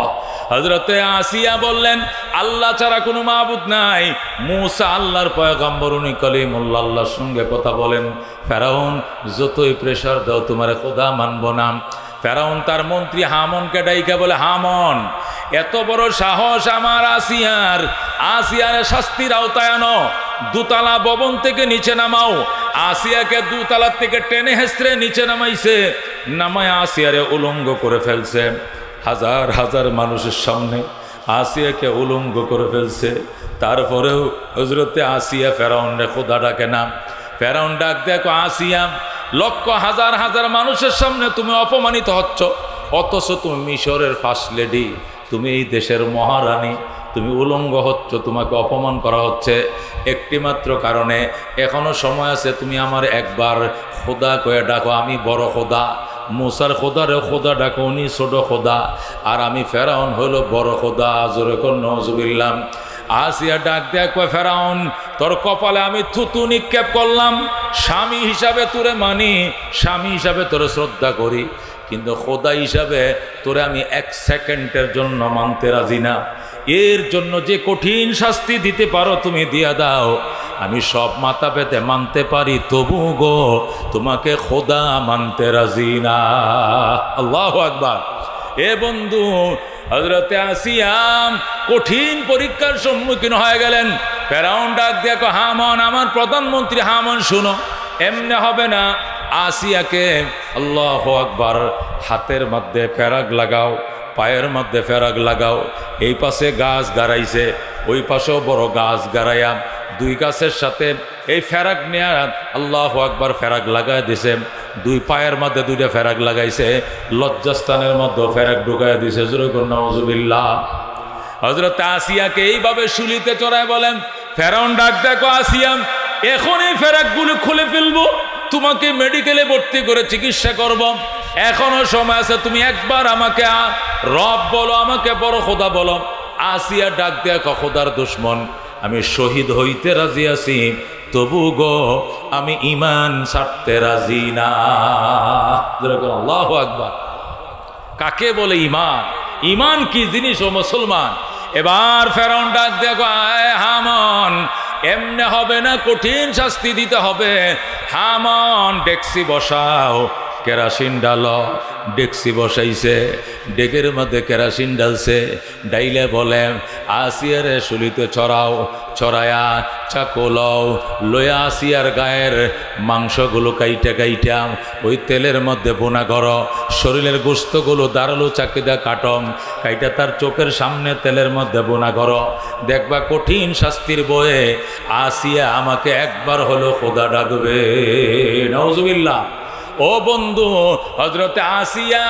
হযরতে আসিয়া বললেন আল্লাহ ছাড়া কোনো মাবুদ নাই, মূসা আল্লাহর পয়গম্বর, উনি কালিমুল্লাহ, আল্লাহর সঙ্গে কথা বলেন। ফেরাউন যতই প্রেসার দাও তোমার খোদা মানব না। ফেরাউন তার মন্ত্রী হামনকে ডাইকা বলে, হামন এত বড় সাহস আমার আসিয়ার শাস্তির আওতায় আনো, দুতলা ভবন থেকে নিচে নামাও। আসিয়াকে দুতলা থেকে টেনে হেসড়ে নিচে নামাইছে, নামায় আসিয়ারে উলঙ্গ করে ফেলছে। হাজার হাজার মানুষের সামনে আসিয়াকে উলঙ্গ করে ফেলছে। তারপরেও হযরতে আসিয়া ফেরাউনরে খোদা ডাকে না। ফেরাউন ডাক দেখো আসিয়া, লক্ষ হাজার হাজার মানুষের সামনে তুমি অপমানিত হচ্ছ, অথচ তুমি মিশরের ফার্স্ট লেডি, তুমি এই দেশের মহারানী, তুমি উলঙ্গ হচ্ছ, তোমাকে অপমান করা হচ্ছে একটি মাত্র কারণে। এখনো সময় আছে, তুমি আমার একবার খোদা কয়ে ডাকো, আমি বড় খোদা। মুসার খোদারে খোদা ডাকো, উনি ছোট খোদা, আর আমি ফেরাউন হইল বড় খোদা। জোরে কোন নওজুবিল্লাহ। আসিয়া ডাক দেখো, ফেরাউন তোর কপালে আমি থুতু নিক্ষেপ করলাম, স্বামী হিসাবে তোরে মানি, স্বামী হিসাবে তোরে শ্রদ্ধা করি, কিন্তু খোদা হিসাবে তোরে আমি এক সেকেন্ডের জন্য মানতে রাজি না। এর জন্য যে কঠিন শাস্তি দিতে পারো তুমি দিয়া দাও, আমি সব মাথা পেতে মানতে পারি, তবু গো তোমাকে খোদা মানতে রাজি না। আল্লাহু আকবার। এ বন্ধু, হযরতে আসিয়া কঠিন পরীক্ষার সম্মুখীন হয়ে গেলেন। ফেরাউন ডাক দেখো, হামান আমার প্রধানমন্ত্রী, হামান শুনো, এমনি হবে না। আসিয়াকে আল্লাহু আকবার, হাতের মধ্যে ফেরাক লাগাও, পায়ের মধ্যে ফেরাক লাগাও। এই পাশে গাছ গাড়াইছে, ওই পাশেও বড় গাছ গাড়াইয়া দুই গাছের সাথে এই ফেরাক নিয়ে আল্লাহু আকবার ফেরাক লাগাই দিছে। দুই পায়ের মধ্যে দুইটা ফেরাক লাগাইছে, লজ্জাস্থানের মধ্যে ফেরাক ঢুকাই দিছে। জোরে কোন নাউজুবিল্লাহ। হযরত আসিয়াকে এইভাবে শুলিতে চড়ায় বলেন, ফেরাউন ডাক দেখো, আসিয়া এখন এই ফেরাকগুলো খুলে ফেলবো, তোমাকে মেডিকেলে ভর্তি করে চিকিৎসা করব, এখনো সময় আছে, তুমি একবার আমাকে রব বলো, আমাকে বড় খোদা বলো। আসিয়া ডাক দেখো, খোদার দুশ্মন, আমি শহীদ হইতে রাজি আছি, তবু গো আমি ঈমান ছাড়তে রাজি না। আল্লাহু আকবার। কাকে বলে ঈমান? ঈমান কি জিনিস ও মুসলমান? এবার ফেরাউন ডাক দেখো, আয় হামান, এমনে হবে না, কঠিন শাস্তি দিতে হবে। হামান ডেকসি বসাও, কেরাসিন ডালো। ডেকসি বসাইছে, ডেকের মধ্যে কেরাসিন ডালছে, ডাইলে বলে আসিয়ারে শুলিতে চড়াও, চড়ায়া চাকু লও, লয়া আসিয়ার গায়ের মাংসগুলো কাইটা কাইটা ওই তেলের মধ্যে বোনা করো, শরীরের গোস্তগুলো দাঁড়ালো চাকিদা কাটম, কাইটা তার চোখের সামনে তেলের মধ্যে বোনা করো। দেখবা কঠিন শাস্তির বয়ে আসিয়া আমাকে একবার হলো খোদা ডাকবে। নাউজুবিল্লাহ। ও বন্ধু, হযরতে আসিয়া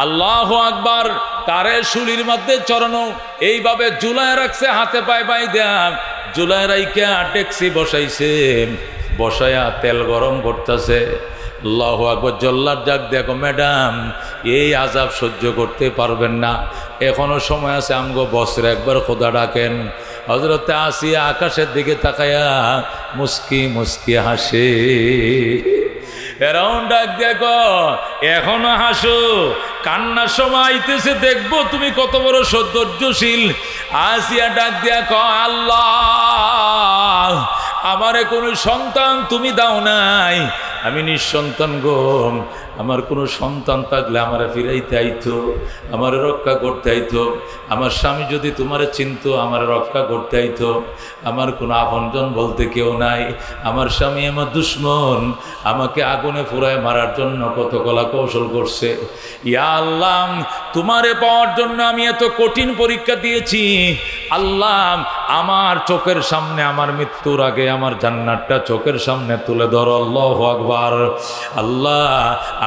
আল্লাহু আকবার, তারে শুলির মধ্যে চড়ানো, এইভাবে ঝুলায় রাখছে, হাতে পায়ে বাইদা ঝুলায় রাইকা ডেকসি বসাইছে, বসায়া তেল গরম করতেছে। আল্লাহু আকবার। জল্লাদ ডাক দেখো, ম্যাডাম এই আযাব সহ্য করতে পারবেন না, এখনো সময় আছে, আমগো বছরে একবার খোদা ডাকেন। হযরতে আসিয়া আকাশের দিকে তাকায়া মুস্কি মুস্কি হাসে। ফেরাউন ডাক দেখো, এখনো হাসো, কান্নার সময় আইতেছে, দেখবো তুমি কত বড় সৌন্দর্যশীল। আসিয়া ডাক দেখো, আল্লাহ আমারে কোনো সন্তান তুমি দাও নাই, আমি নিঃসন্তান গো, আমার কোনো সন্তান থাকলে আমারে ফিরাইতে আইতো, আমারে রক্ষা করতে আইতো, আমার স্বামী যদি তোমারে চিনতো আমারে রক্ষা করতে আইতো, আমার কোনো আপনজন বলতে কেউ নাই, আমার স্বামী আমার দুশ্মন, আমাকে আগুনে ফুরায় মারার জন্য কত কলা কৌশল করছে। ইয়া আল্লাহ, তোমারে পাওয়ার জন্য আমি এত কঠিন পরীক্ষা দিয়েছি, আল্লাহ আমার চোখের সামনে, আমার মৃত্যুর আগে আমার জান্নাতটা চোখের সামনে তুলে ধরো। আল্লাহু আকবার। আল্লাহ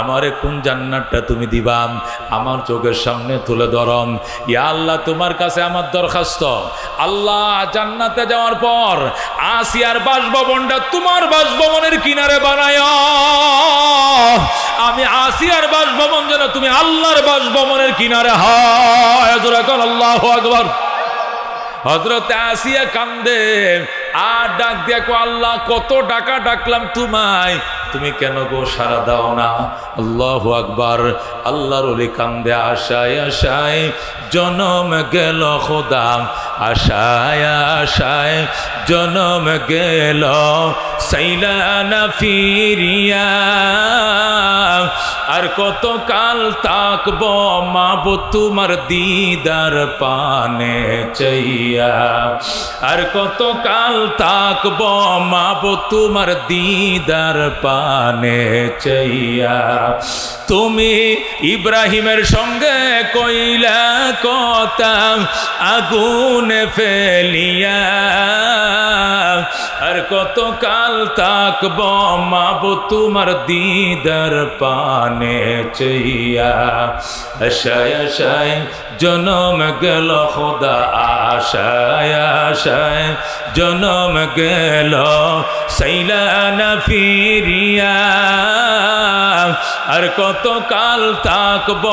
আমারে কোন জান্নাতটা তুমি দিবা, আমার চোখের সামনে তুলে ধরো। ইয়া আল্লাহ, তোমার কাছে আমার দরখাস্ত, আল্লাহ জান্নাতে যাওয়ার পর আসিয়ার বাসভবনটা তোমার বাসভবনের কিনারে বানায়, আমি আসিয়ার বাসভবন যেন তুমি আল্লাহর বাসভবনের কিনারে হয়। আল্লাহু আকবার। হযরতে আসিয়া কান্দে আর ডাক দেখো, আল্লাহ কত টাকা ডাকলাম তোমায়, তুমি কেন গো সারা দাও না? আল্লাহু আকবার। আল্লাহর ওলি কান্দে, আশায় আশায় জনম গেল খোদা, আশায় আশায় জনম গেল, সাইলা না ফিরিয়া আর কত কাল তাকব মাবুদ তোমার দিদার পানে চাইয়া, আর কত কাল তাকব মাবুদ তোমার দিদার পানে চাইয়া। তুমি ইব্রাহিমের সঙ্গে কইলা কথা আগুনে ফেলিয়া, আর কত কাল তাকব মাবুদ তোমার দিদার পানে চাইয়া। আশায় আশায় জনম গেল খোদা, আশায় আশায় জনম গেল সাইলা না ফিরিয়া, আর কত কাল তাকব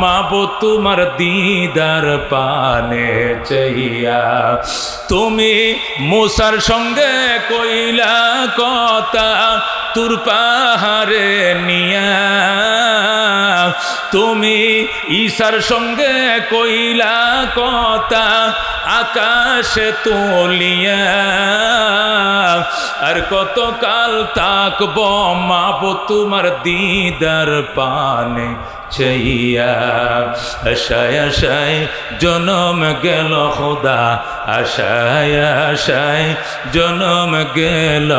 মাবুদ তোমার দিদার পানে চাইয়া। তুমি মুসার সঙ্গে কইলা কথা তুর পাহাড়ে নিয়া, তুমি ঈসার সঙ্গে কইলা কথা আকাশে তুলিয়া, আর কত কাল তাকব মাবুদ তোমার দিদার পানে চাইয়া। আশায় আশায় জনম গেল খোদা, আশায় আশায় জনম গেল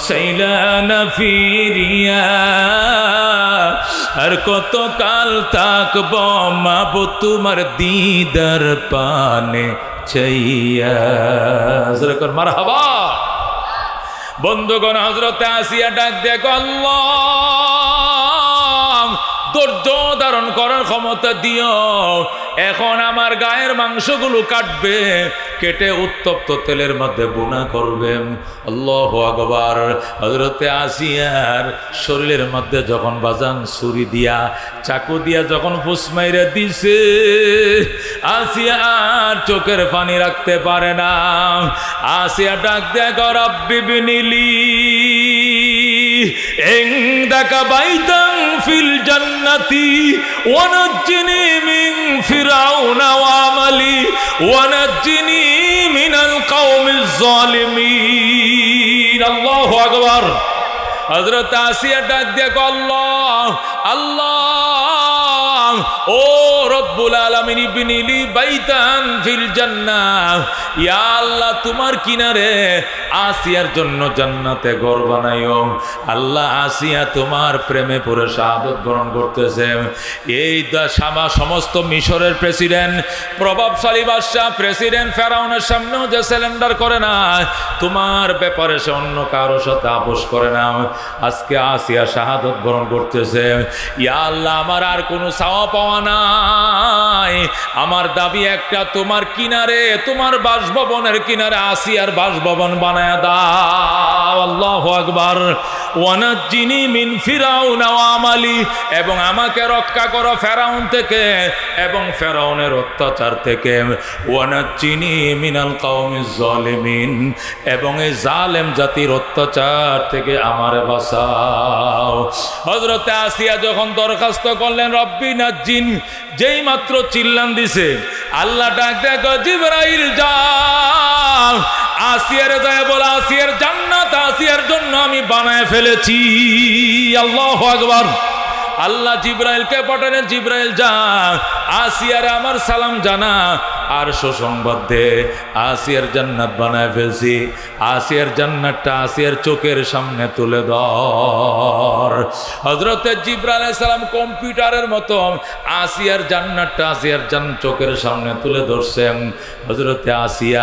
সাইলা না ফিরিয়া, আর কত কাল তাকব মাবুদ তোমার দিদার পানে চাইয়া। মারহাবা। বন্ধুগণ, হযরতে আসিয়া ডাক দেখ, আল্লাহ ধৈর্য ধারণ করার ক্ষমতা দিও, এখন আমার গায়ের মাংসগুলো কাটবে, কেটে উত্তপ্ত তেলের মধ্যে বোনা করবেন। আল্লাহু আকবার। হযরতে আসিয়ার শরীরের মধ্যে যখন বাজান ছুরি দিয়া চাকু দিয়া যখন ফুস মাইরা দিছে, আসিয়া আর চোখের পানি রাখতে পারে না। আসিয়া ডাক দেয়, রব্বি বিনিলি ইনদাকা বাইতান ফিল জান্নাতি ওয়া নাজ্জিনি মিন ফিরাউনা ওয়া আমালি ওয়া নাজ্জিনি মিনাল কওমিজ জালিমিন। আল্লাহু আকবার। হযরত আসিয়া ডাক দিয়ে আল্লাহ আল্লাহ, ও রব্বুল আলামিন, ইবনিলি বাইতান ফিল জান্নাহ, ইয়া আল্লাহ তোমার কিনারে আসিয়ার জন্য জান্নাতে ঘর বানাইও। আল্লাহ আসিয়া তোমার প্রেমে পড়ে শাহাদাত বরণ করতেছে। এই সমস্ত মিশরের প্রেসিডেন্ট, প্রভাবশালী বাদশাহ, প্রেসিডেন্ট ফেরাউনের সামনেও যে সিলিন্ডার করে না, তোমার ব্যাপারে সে অন্য কারো সাথে আপোষ করে না। আজকে আসিয়া শাহাদাত বরণ করতেছে। ইয়া আল্লাহ, আমার আর কোনো চাওয়া পাওয়া নাই, আমার দাবি একটা, তোমার কিনারে, তোমার বাসভবনের কিনারে আসিয়ার বাসভবন বানায়া দাও। আল্লাহু আকবার। ওয়ানাজ্জিনি মিন ফিরাউনা ওয়া আমালি, এবং আমাকে রক্ষা করো ফেরাউন থেকে এবং ফেরাউনের অত্যাচার থেকে। ওয়ানাজ্জিনি মিনাল কওমিজ জালিমিন, এবং এই জালেম জাতির অত্যাচার থেকে আমারে বাঁচাও। হযরতে আসিয়া যখন দরখাস্ত করলেন রব্বি নাজ্জিন, যেই মাত্র চিল্লান দিছে, আল্লাহ ডাক দেয়, জিবরাইল যাও, আসিয়ার যায় বলা, আসিয়ার জান্নাত আসিয়ার জন্য আমি বানায় ফেলেছি। আল্লাহু আকবার। আল্লাহ জিব্রাইলকে পাঠালেন, জিব্রাইল যা আসিয়ার আমার সালাম জানা আর সুসংবাদ দে, আসিয়ার জান্নাত বানায় ফেলছি। আসিয়ার জান্নাতটা আসিয়ার চোখের সামনে তুলে ধর। হযরতে জিব্রাইল আলাইহিস সালাম কম্পিউটারের মতো আসিয়ার জান্নাতটা আসিয়ার চোখের সামনে তুলে ধরছেন। হযরতে আসিয়া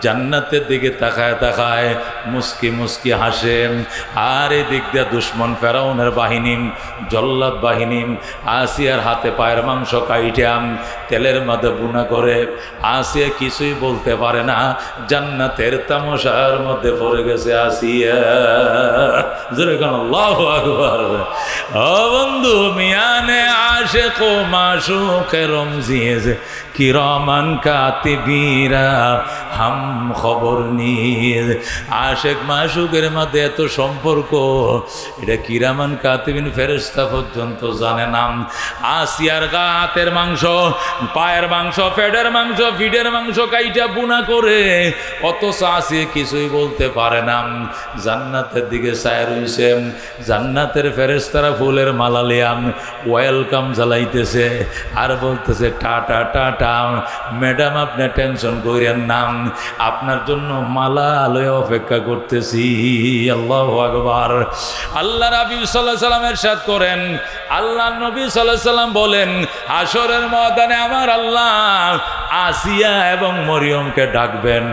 জান্নাতের দিকে তাকায় তাকায় মুস্কি মুস্কি হাসেন। আর এই দিক দিয়ে দুশ্মন ফেরাউনের বাহিনী, জল্লাদ বাহিনী আসিয়ার হাতে পায়ের মাংস কাইটাম তেলের মধ্যে বুনা করে। আসিয়া কিছুই বলতে পারে না, জান্নাতের তামাশার মধ্যে পড়ে গেছে আসিয়া। আল্লাহু আকবার। ও বন্ধু, মিয়ানে আশিক ও মাশুক রমজিয়েছে কিরামান কাতিবিরা হাম খবর নিয়ে। আশেক মাশুকের মধ্যে এত সম্পর্ক, এটা কিরামান কাতিবিন ফেরেশতা পর্যন্ত জানে না। আসিয়ার গা হাতের মাংস, পায়ের মাংস, পেটের মাংস, পিঠের মাংস কাইটা বুনা করে, অথচ আসিয়া কিছুই বলতে পারে না। জান্নাতের দিকে চায় রইছে, জান্নাতের ফেরেশতারা ফুলের মালা লিয়াম ওয়েলকাম জ্বালাইতেছে আর বলতেছে টাটা টাটা ম্যাডাম, আপনি টেনশন করেন না, আপনার জন্য মালা আলোয় অপেক্ষা করতেছি। আল্লাহু আকবার। আল্লাহ নবী সাল্লাল্লাহু আলাইহি ওয়াসাল্লাম ইরশাদ করেন, আল্লাহ নবী সাল্লাল্লাহু আলাইহি ওয়াসাল্লাম বলেন, হাশরের ময়দানে আমার আল্লাহ আসিয়া এবং মরিয়মকে ডাকবেন,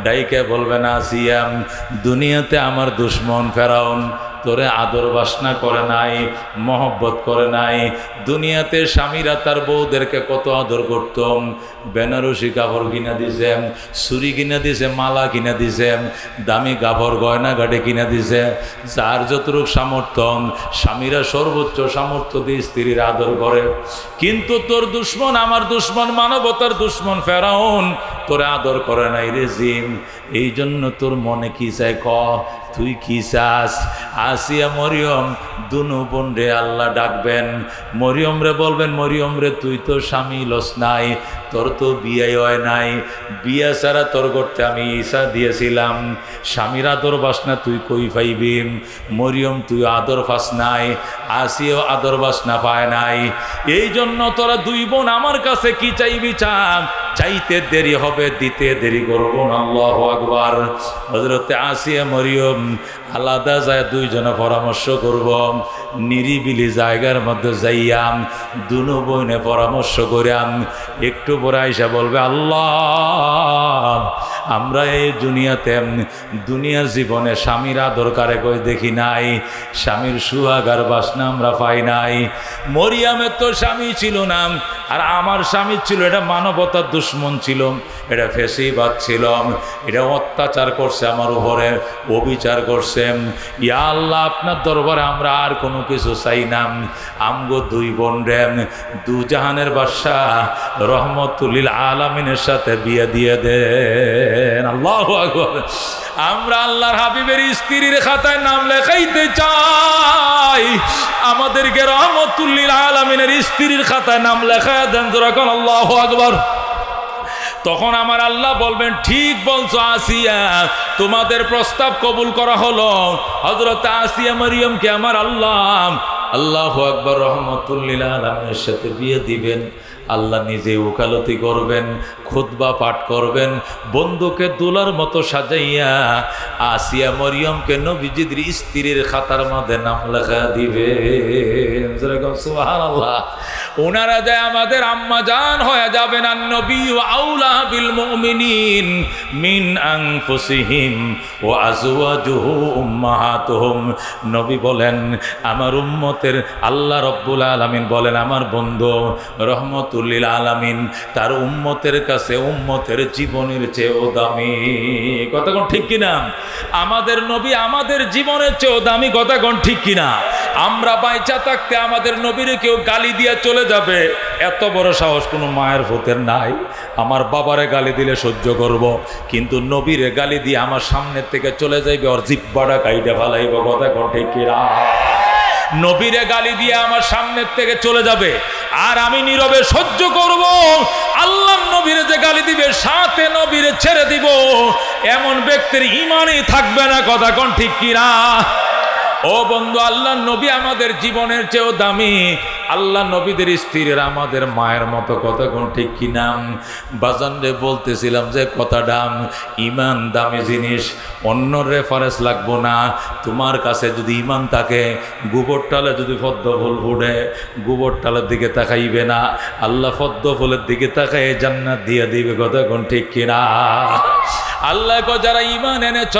ডাইকে বলবেন, আসিয়া, দুনিয়াতে আমার দুশমন ফেরাউন তোরে আদর বাসনা করে নাই, মহব্বত করে নাই। দুনিয়াতে স্বামীরা তার বউদেরকে কত আদর করত, বেনারসি কাপড় কিনা দিছে, ছুরি কিনা দিছে, মালা কিনা দিছে, দামি কাপড় গয়না গাড়ি কিনা দিছে। যার যতটুক সামর্থ্য, স্বামীরা সর্বোচ্চ সামর্থ্য দিয়ে স্ত্রীর আদর করে। কিন্তু তোর দুশ্মন, আমার দুশ্মন, মানবতার দুশ্মন ফেরাউন তোরে আদর করে নাই রে জিম। এই জন্য তোর মনে কি চায় ক, তুই কি চাস? আসিয়া মরিয়ম দুনু বোন রে আল্লাহ ডাকবেন, মরিয়ম রে বলবেন, মরিয়ম রে তুই তো স্বামী লস নাই, তোর তো বিয়ে হয় নাই, বিয়া ছাড়া তোর করতে আমি ঈসা দিয়েছিলাম, স্বামীর আদর বাসনা তুই কই পাইবি? মরিয়ম তুই আদর পাস নাই, আসিও আদর বাসনা পায় নাই। এই জন্য তোরা দুই বোন আমার কাছে কি চাইবি চা, চাইতে দেরি হবে, দিতে দেরি করব না। আল্লাহু আকবার। হযরতে আসিয়া মরিয়ম আলাদা যায় দুইজনে পরামর্শ করব, নিরিবিলি জায়গার মধ্যে যাইয়াম, দুনো বোনে পরামর্শ করিয়াম। একটু পরে আইসা বলবে, আল্লাহ, আমরা এই দুনিয়ার জীবনে স্বামীর আদর কারে কই দেখি নাই, স্বামীর সুহাগার বাসনা আমরা পাই নাই। মরিয়ামের তো স্বামী ছিল না, আর আমার স্বামী ছিল, এটা মানবতার দুশ্মন ছিল, এটা ফেসিবাদ ছিল, এটা অত্যাচার করছে আমার উপরে, অবিচার করছে। ইয়া আল্লাহ, আপনার দরবারে আমরা আর কোনো কিছু চাই না, আমগো দুই বোন রে দু জাহানের বাদশাহ রহমতুল লিল আলামিনের সাথে বিয়ে দিয়ে দেন। আল্লাহু আকবার। আমরা আল্লাহর হাবিবের স্ত্রীর খাতায় নাম লেখাইতে চাই, আমাদেরকে রহমতুল লিল আলামিনের স্ত্রীর খাতায় নাম লেখায় দেন। যখন আল্লাহু আকবার। তখন আমার আল্লাহ বলবেন, ঠিক বলছো আসিয়া, তোমাদের প্রস্তাব কবুল করা হলো। হযরত আসিয়া মরিয়মকে আমার আল্লাহ আল্লাহু আকবার রহমতুল লিল আলামিনের সাথে বিয়ে দিবেন। আল্লাহ নিজে ওকালতি করবেন, খুতবা পাঠ করবেন, বন্ধুকে দোলার মতো সাজাইয়া আসিয়া মরিয়মকে নবীজির স্ত্রীর খাতার মধ্যে নাম লেখা দিবে। সুবহানাল্লাহ। ওনারা যায় আমাদের আম্মা জান হয়ে যাবেন। আর নবী আউলা বিল মুমিনিন মিন আনফুসিহিম ওয়া আজওয়াজুহু উম্মাহাতুহুম। নবী বলেন, আমার উম্মতের, আল্লাহ রাব্বুল আলামিন বলেন, আমার বন্ধু রহমতুল লিল আলামিন তার উম্মতের কাছে উম্মতের জীবনের চেয়েও দামি। কথা কোন ঠিক কিনা? আমাদের নবী আমাদের জীবনের চেয়েও দামি। কথা কোন ঠিক কিনা? আমরা বাইচা থাকতে আমাদের নবীরে কেউ গালি দিয়ে চলে যাবে, এত বড় সাহস কোনো মায়ের ভূতের নাই। আমার বাবারে গালি দিলে সহ্য করব, কিন্তু নবীরে গালি দিয়ে আমার সামনের থেকে চলে যাইবে, ওর জিহ্বাটা কাইটা ফেলাইব। কথা কোন ঠিক কিনা? নবীরে গালি দিয়ে আমার সামনের থেকে চলে যাবে, আর আমি নীরবে সহ্য করব। আল্লাহ নবীরে যে গালি দিবে, সাথে নবীরে ছেড়ে দিব, এমন ব্যক্তির ঈমানই থাকবে না। কথা কোন ঠিক কিনা? ও বন্ধু, আল্লাহ নবী আমাদের জীবনের চেয়েও দামি। আল্লাহ নবীদের স্ত্রীরা আমাদের মায়ের মতো। কথা কোন ঠিক কিনা? বাজান রে বলতেছিলাম যে কথাটা, ইমান দামি জিনিস, অন্য রেফারেন্স লাগবো না। তোমার কাছে যদি ইমান থাকে, গোবর টালে যদি পদ্ম ফুল ফুটে, গোবর টালের দিকে তাকাইবে না, আল্লাহ পদ্ম ফুলের দিকে তাকাই জান্নাত দিয়ে দিবে। কথা কোন ঠিক কিনা? আল্লাহ কো, যারা ঈমান এনেছ,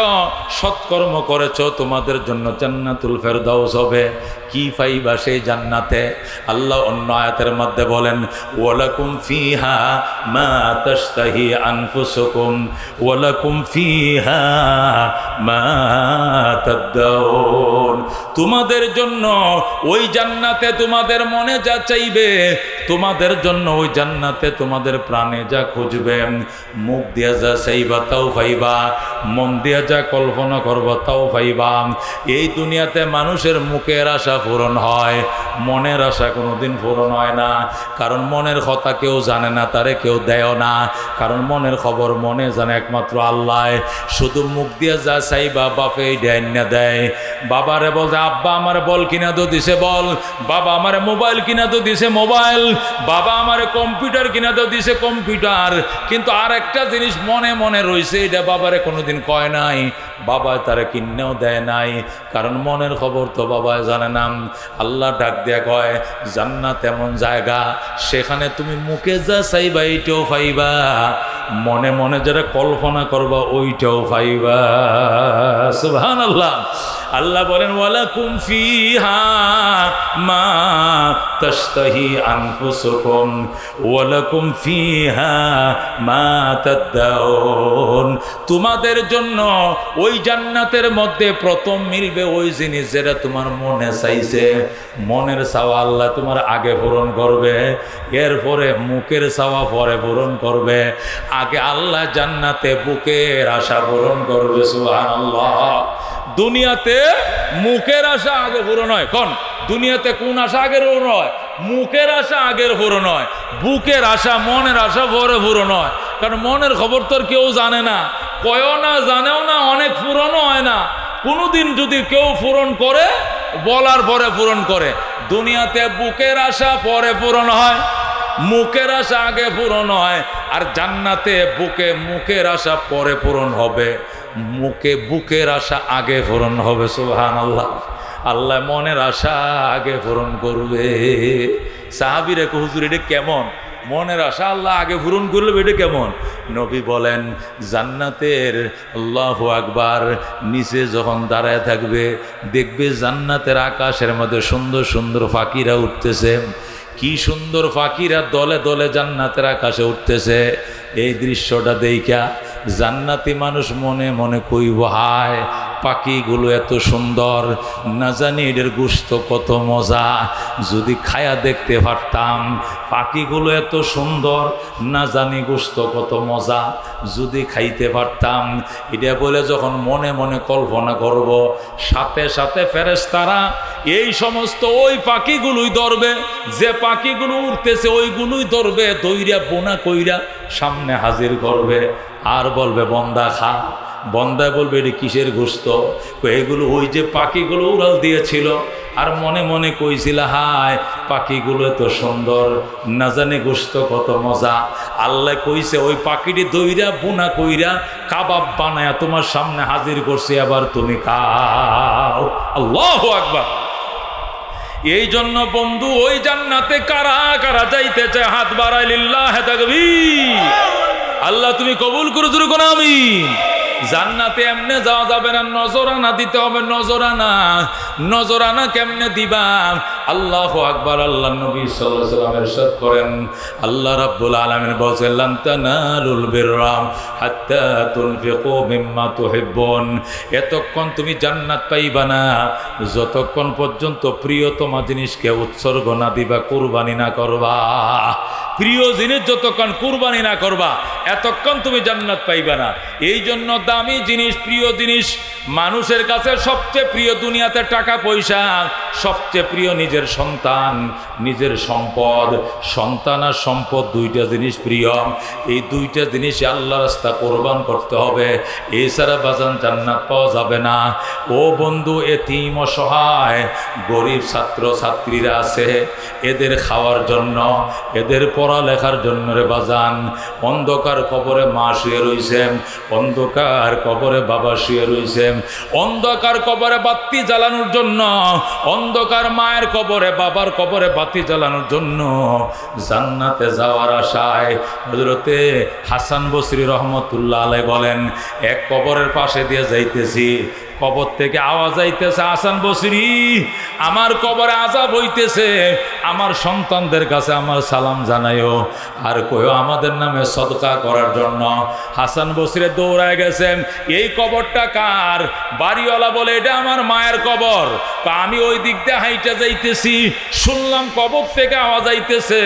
সৎকর্ম করেছ, তোমাদের জন্য জান্নাতুল ফেরদাউস হবে। কি পাইবা সেই জান্নাতে? আল্লাহ অন্য আয়াতের মধ্যে বলেন, ওয়ালাকুম ফিহা মা তাশতাহি আনফুসুকুম ওয়ালাকুম ফিহা মা তাদউন। তোমাদের জন্য ওই জান্নাতে তোমাদের মনে যা চাইবে তোমাদের জন্য ওই জান্নাতে তোমাদের প্রাণে যা খুঁজবে, মুখ দিয়া যা চাইবা তাও পাইবা, মন দিয়া যা কল্পনা করবা তাও পাইবা। এই দুনিয়াতে মানুষের মুখের আশা পূরণ হয়, মনের আশা কোনোদিন পূরণ হয় না। কারণ মনের কথা কেউ জানে না, তারে কেউ দেয় না। কারণ মনের খবর মনে জানে একমাত্র আল্লাহ। শুধু মুখ দিয়ে যা চাইবা বাপে দেয় না দেয়। বাবারে বলতে আব্বা আমার বল কিনা তো দিছে বল, বাবা আমার মোবাইল কিনা তো দিছে মোবাইল, বাবা আমার কম্পিউটার কিনা তো দিছে কম্পিউটার। কিন্তু আর একটা জিনিস মনে মনে রয়েছে, এটা বাবারে কোনোদিন কয় নাই, বাবা তারা কিনেও দেয় নাই। কারণ মনের খবর তো বাবা জানে না। আল্লাহ ডাক দেয়া কয় জান্নাত এমন জায়গা, সেখানে তুমি মুখে যা চাইবা এইটাও পাইবা, মনে মনে যারা কল্পনা করবা ওইটাও পাইবা। সুবহানাল্লাহ। আল্লাহ বলেন ওয়ালাকুম ফিহা মা তাশতাহি আনফুসুকুম ওয়ালাকুম ফিহা মা তাদউন। তোমাদের জন্য ওই জান্নাতের মধ্যে প্রথম মিলবে ওই জিনিস যেটা তোমার মনে চাইছে। মনের চাওয়া আল্লাহ তোমার আগে পূরণ করবে, এরপরে মুখের চাওয়া পরে পূরণ করবে। আগে আল্লাহ জান্নাতে বুকের আশা পূরণ করবে। সুবহানাল্লাহ। দুনিয়াতে মুখের আশা আগে পূরণ হয়। কোন দুনিয়াতে কোন আশা আগের পূরণ হয়? মুখের আশা আগের পূরণ হয়, বুকের আশা মনের আশা পরে পূরণ হয়। কারণ মনের খবর তো কেউ জানে না, কয়ও না জানেও না, অনেক পূরণও হয় না। কোনোদিন যদি কেউ পূরণ করে বলার পরে পূরণ করে। দুনিয়াতে বুকের আশা পরে পূরণ হয়, মুখের আশা আগে পূরণ হয়। আর জান্নাতে মুখের আশা পরে পূরণ হবে, বুকের আশা আগে পূরণ হবে। সুবহানাল্লাহ। আল্লাহ মনের আশা আগে পূরণ করবে। সাহাবীরা কয় হুজুর এটা কেমন? মনের আশা আল্লাহ আগে পূরণ করলে এটা কেমন? নবী বলেন জান্নাতের আল্লাহু আকবার নিচে যখন দাঁড়ায় থাকবে, দেখবে জান্নাতের আকাশের মধ্যে সুন্দর সুন্দর পাখিরা উঠতেছে। কি সুন্দর পাখিরা দলে দলে জান্নাতের আকাশে উঠতেছে। এই দৃশ্যটা দেখা জান্নাতি মানুষ মনে মনে কইব হায় পাখিগুলো এত সুন্দর, না জানি এদের গোশত কত মজা, যদি খায়া দেখতে পারতাম। পাখিগুলো এত সুন্দর, না জানি গোশত কত মজা, যদি খাইতে পারতাম। এটা বলে যখন মনে মনে কল্পনা করব, সাথে সাথে ফেরেশতারা এই সমস্ত ওই পাখিগুলোই ধরবে, যে পাখিগুলো উঠতেছে ওইগুলোই ধরবে, দইরা বোনা কইরা সামনে হাজির করবে। আর বলবে বন্দা খা। বন্দায় বলবে এটা কিসের গোশত? এগুলো ওই যে পাখিগুলো উড়াল দিয়েছিল, আর মনে মনে কইছিল হায় পাখিগুলো এত সুন্দর, না জানি গোশত কত মজা। আল্লাহ কইছে ওই পাখিটি দইরা বোনা কইরা কাবাব বানায়া তোমার সামনে হাজির করছে, আবার তুমি খাও। আল্লাহু আকবার। এই জন্য বন্ধু ওই জান্নাতে কারা কারা যাইতে চায় হাত বাড়াই লিল্লাহে তাকবীর। আল্লাহ তুমি কবুল করে জোরে কোন আমিন। জান্নাতে এমনে যাওয়া যাবে না, নজরানা দিতে হবে। নজরানা কেমনে দিবা? আল্লাহু আকবার। আল্লাহ নবী সাল্লাল্লাহু আলাইহি ওয়াসাল্লাম ইরশাদ করেন, আল্লাহ রাব্বুল আলামিন বলেন লান তানালুল বিররা হাত্তা তুনফিকু মিম্মা তুহিব্বুন। এতক্ষণ তুমি জান্নাত পাইবা না যতক্ষণ পর্যন্ত প্রিয়তম জিনিসকে উৎসর্গ না দিবা, কুরবানি না করবা। প্রিয় জিনিস যতক্ষণ কুরবানি না করবা এতক্ষণ তুমি জান্নাত পাইবা না। এই জন্য দামি জিনিস, প্রিয় জিনিস মানুষের কাছে সবচেয়ে প্রিয় দুনিয়াতে টাকা পয়সা, সবচেয়ে প্রিয় নিজের সন্তান, নিজের সম্পদ। সন্তান আর সম্পদ দুইটা জিনিস প্রিয়। এই দুইটা জিনিস আল্লাহর রাস্তায় কোরবান করতে হবে, এছাড়া বাজান জান্নাত পাওয়া যাবে না। ও বন্ধু, এতিম অসহায় গরিব ছাত্র ছাত্রীরা আছে, এদের খাওয়ার জন্য, এদের পড়ালেখার জন্য রে বাজান অন্ধকার কবরে মা শুয়ে রইছেন, অন্ধকার কবরে বাবা শুয়ে রইছেন, অন্ধকার কবরে বাতি জ্বালানোর জন্য, অন্ধকার মায়ের কবরে বাবার কবরে বাতি জ্বালানোর জন্য জান্নাতে যাওয়ার আশায় হযরতে হাসান বসরি রহমতুল্লাহ আলাইহি বলেন, এক কবরের পাশে দিয়ে যাইতেছি, কবর থেকে আওয়াজ আইতেছে, হাসান বসরি আমার কবরে আযাব হইতেছে, আমার সন্তানদের কাছে আমার সালাম জানাইও, আর কইও আমাদের নামে সদকা করার জন্য। হাসান বসরি দৌড়ায় গেছেন, এই কবরটা কার? বাড়িওয়ালা বলে এটা আমার মায়ের কবর। আমি ওই দিক দিয়ে হাইটা যাইতেছি, শুনলাম কবর থেকে আওয়াজ আইতেছে,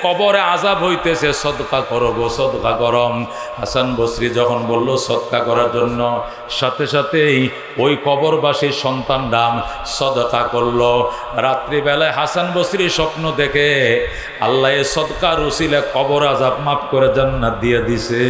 কবরে আযাব হইতেছে, সদকা করো গো, সদকা করম। হাসান বসরি যখন বলল সদকা করার জন্য, সাথে সাথেই ওই কবরবাসীর সন্তানরা সদকা করলো। রাত্রিবেলায় হাসান বসরি স্বপ্ন দেখে আল্লাহ সদকার উসিলে কবর আযাব মাফ করে জান্নাত দিয়ে দিছে।